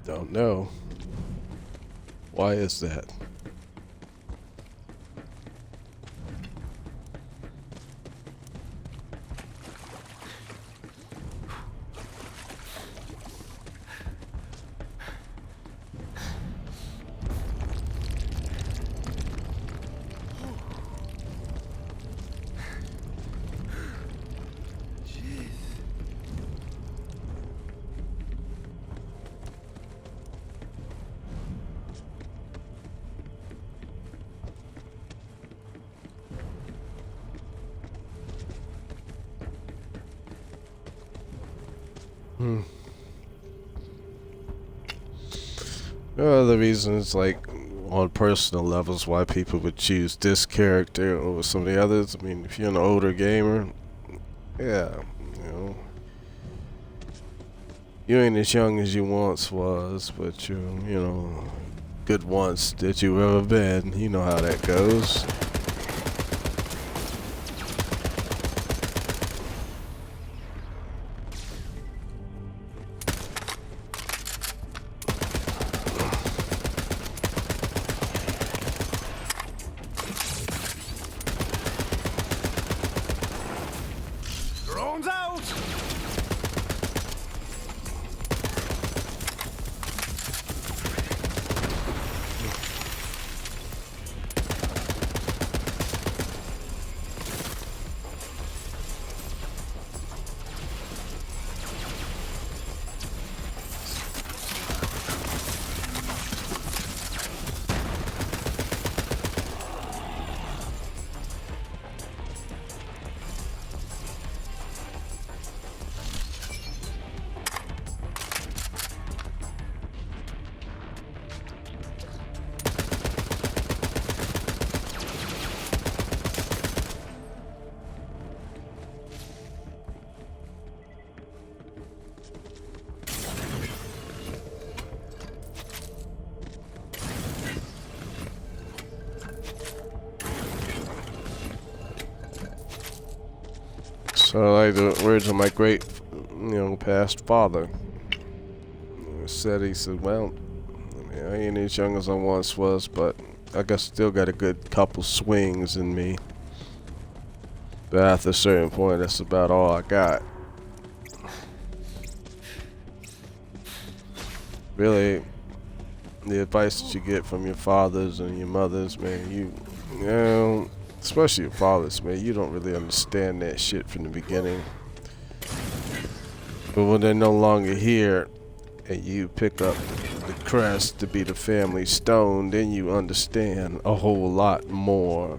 Don't know. Why is that? Well, the reasons, like, on personal levels, why people would choose this character over some of the others. I mean, if you're an older gamer, yeah, you know, you ain't as young as you once was, but you're, you know, good once that you ever been. You know how that goes. Drones out! So, like the words of my great, past father said, he said, well, I mean, I ain't as young as I once was, but I guess still got a good couple swings in me. But after a certain point, that's about all I got. Really, the advice that you get from your fathers and your mothers, man, you know, especially your fathers, man, you don't really understand that shit from the beginning. But when they're no longer here, and you pick up the crest to be the family stone, then you understand a whole lot more.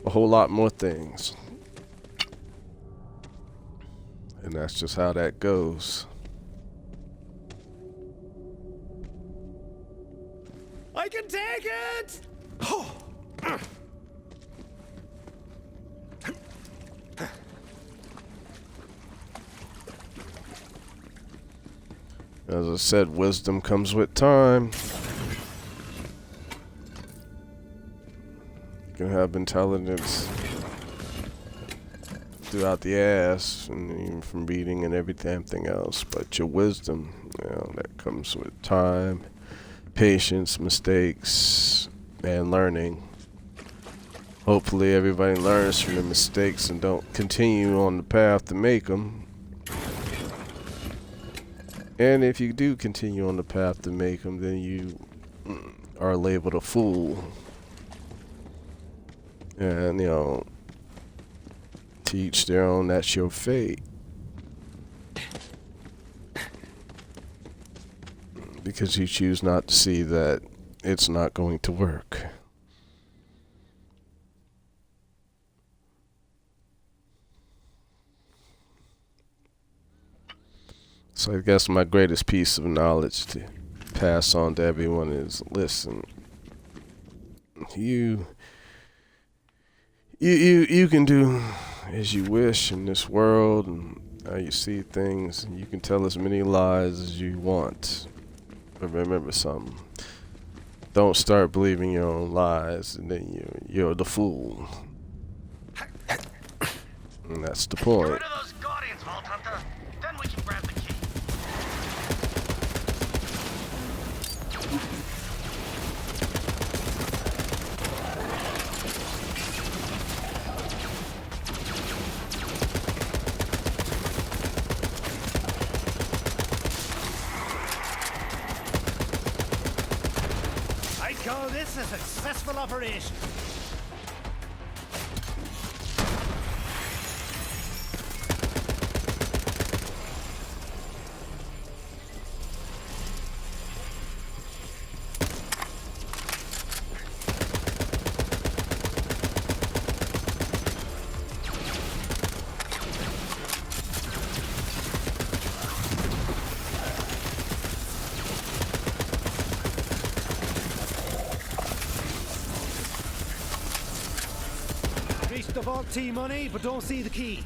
A whole lot more things. And that's just how that goes. I can take it! As I said, wisdom comes with time. You can have intelligence throughout the ass, and even from reading and everything else, but your wisdom, you know, that comes with time, patience, mistakes, and learning. Hopefully everybody learns from the mistakes and don't continue on the path to make them. And if you do continue on the path to make them, then you are labeled a fool. And, you know, to each their own, that's your fate. Because you choose not to see that it's not going to work. So I guess my greatest piece of knowledge to pass on to everyone is, listen, you can do as you wish in this world and how you see things, and you can tell as many lies as you want. But remember something. Don't start believing your own lies, and then you're the fool. And that's the Get point. rid of those Guardians, Vault Hunter. Then we can grab the key. I call this a successful operation. Reach the vault T money, but don't see the key.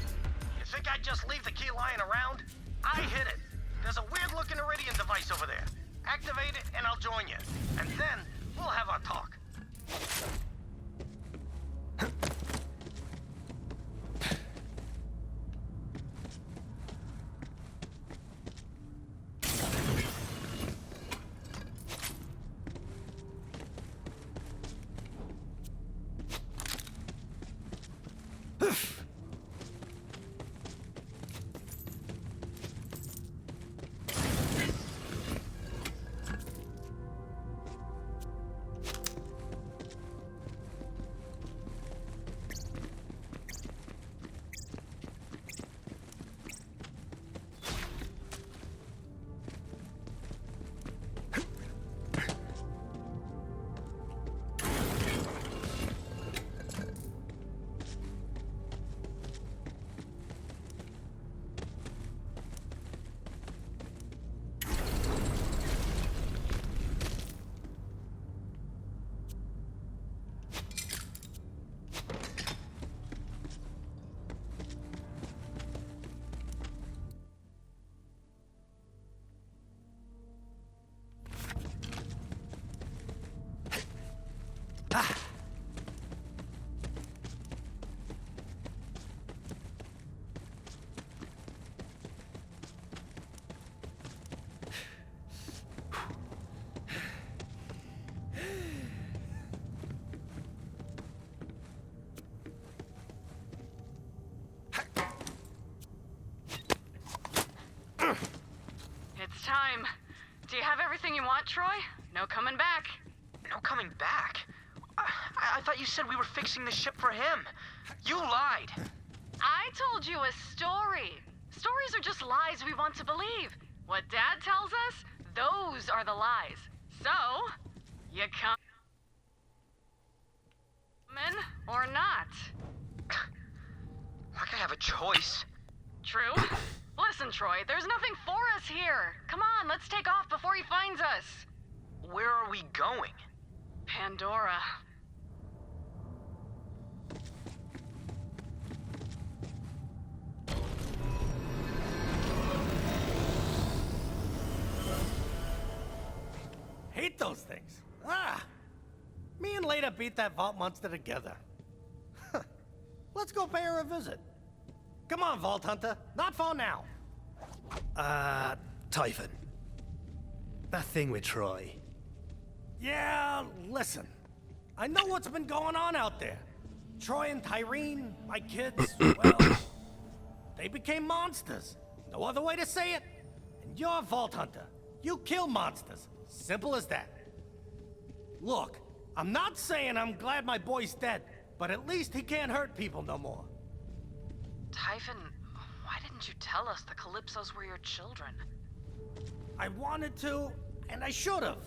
You think I'd just leave the key lying around? I hid it. There's a weird-looking Iridian device over there. Activate it, and I'll join you. And then we'll have our talk. It's time. Do you have everything you want, Troy? No coming back. No coming back? I thought you said we were fixing the ship for him. You lied. I told you a story. Stories are just lies we want to believe. What Dad tells us, those are the lies. So, you come in or not? Like I have a choice. True. Listen, Troy, there's nothing for us here. Come on, let's take off before he finds us. Where are we going? Pandora. those things. Me and Leda beat that vault monster together. Let's go pay her a visit. Come on, Vault Hunter. Not for now. Typhon. That thing with Troy. Yeah, listen. I know what's been going on out there. Troy and Tyreen, my kids, well, they became monsters. No other way to say it. And you're a Vault Hunter. You kill monsters. Simple as that. Look, I'm not saying I'm glad my boy's dead, but at least he can't hurt people no more. Typhon, why didn't you tell us the Calypsos were your children? I wanted to, and I should have,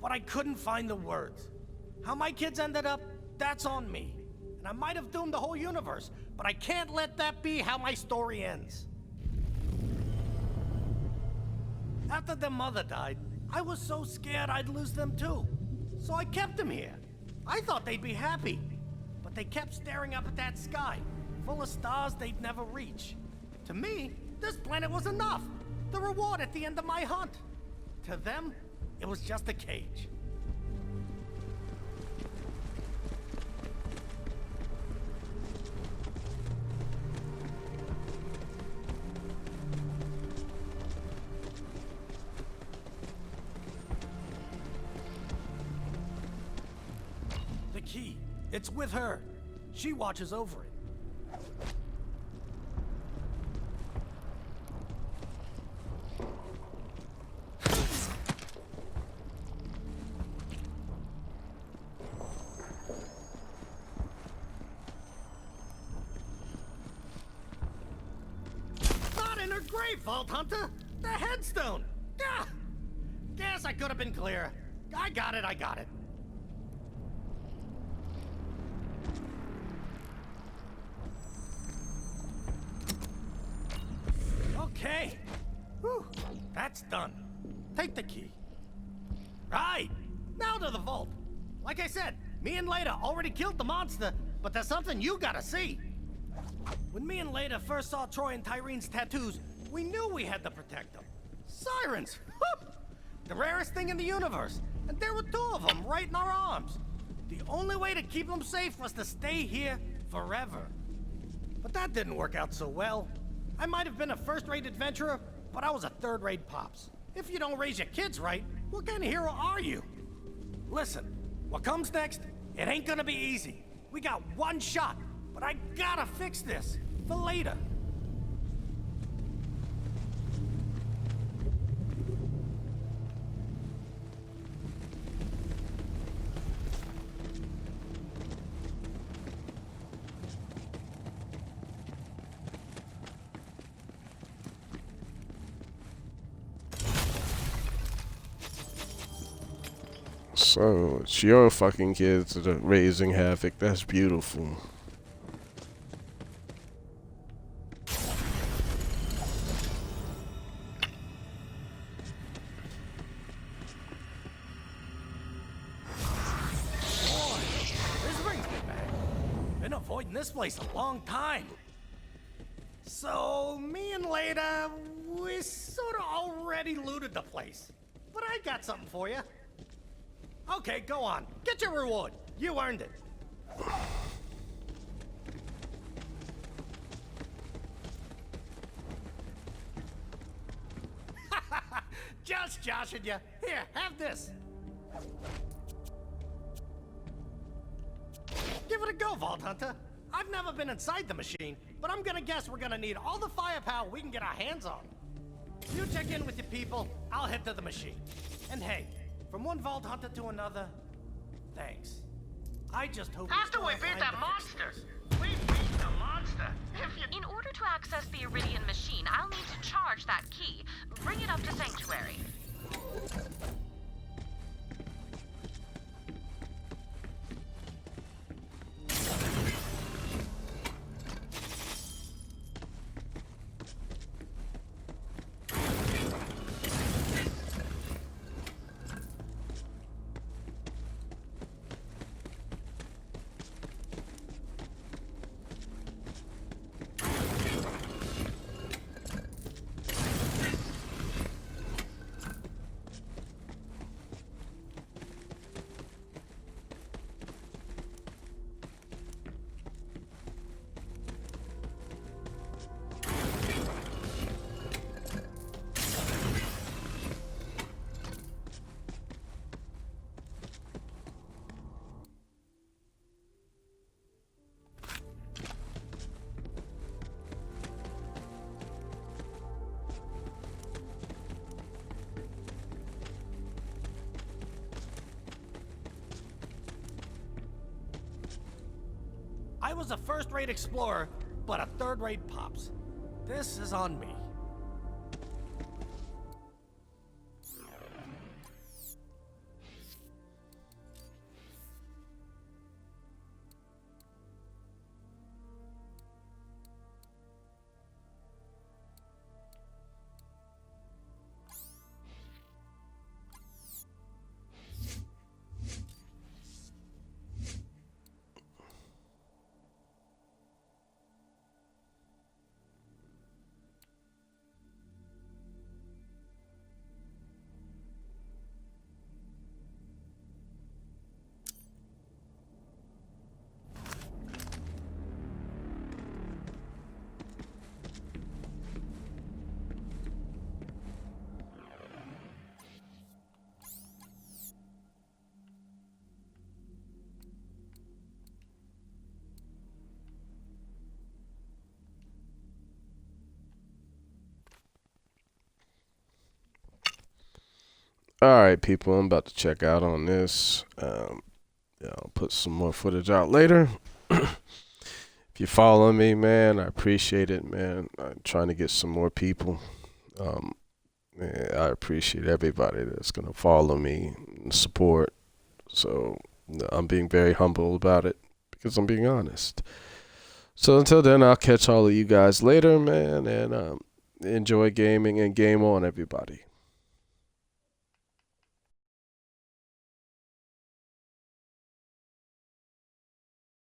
but I couldn't find the words. How my kids ended up, that's on me. And I might have doomed the whole universe, but I can't let that be how my story ends. After their mother died, I was so scared I'd lose them too. So I kept them here. I thought they'd be happy, but they kept staring up at that sky, full of stars they'd never reach. To me, this planet was enough. The reward at the end of my hunt. To them, it was just a cage. The key, it's with her. She watches over it. Grave, Vault Hunter! The headstone! Gah! Guess I could have been clearer. I got it. Okay. Whew. That's done. Take the key. Right. Now to the vault. Like I said, me and Leda already killed the monster, but there's something you gotta see. When me and Leda first saw Troy and Tyreen's tattoos, we knew we had to protect them. Sirens! The rarest thing in the universe. And there were 2 of them right in our arms. The only way to keep them safe was to stay here forever. But that didn't work out so well. I might have been a first-rate adventurer, but I was a third-rate pops. If you don't raise your kids right, what kind of hero are you? Listen, what comes next, it ain't gonna be easy. We got one shot, but I gotta fix this for later. So, it's your fucking kids that are raising havoc. That's beautiful. This brings me back. Been avoiding this place a long time. So, me and Leda, we sort of already looted the place. But I got something for you. Okay, go on. Get your reward. You earned it. Just joshing you. Here, have this. Give it a go, Vault Hunter. I've never been inside the machine, but I'm gonna guess we're gonna need all the firepower we can get our hands on. You check in with your people, I'll head to the machine. And hey, from one Vault Hunter to another, thanks. I just hope After we beat that monster! We beat the monster! In order to access the Iridian machine, I'll need to charge that key. Bring it up to Sanctuary. was a first-rate explorer, but a third-rate pops. This is on me. Alright, people, I'm about to check out on this. Yeah, I'll put some more footage out later. If you follow me, man, I appreciate it, man. I'm trying to get some more people. Man, I appreciate everybody that's going to follow me and support. So I'm being very humble about it because I'm being honest. So until then, I'll catch all of you guys later, man, and enjoy gaming and game on, everybody.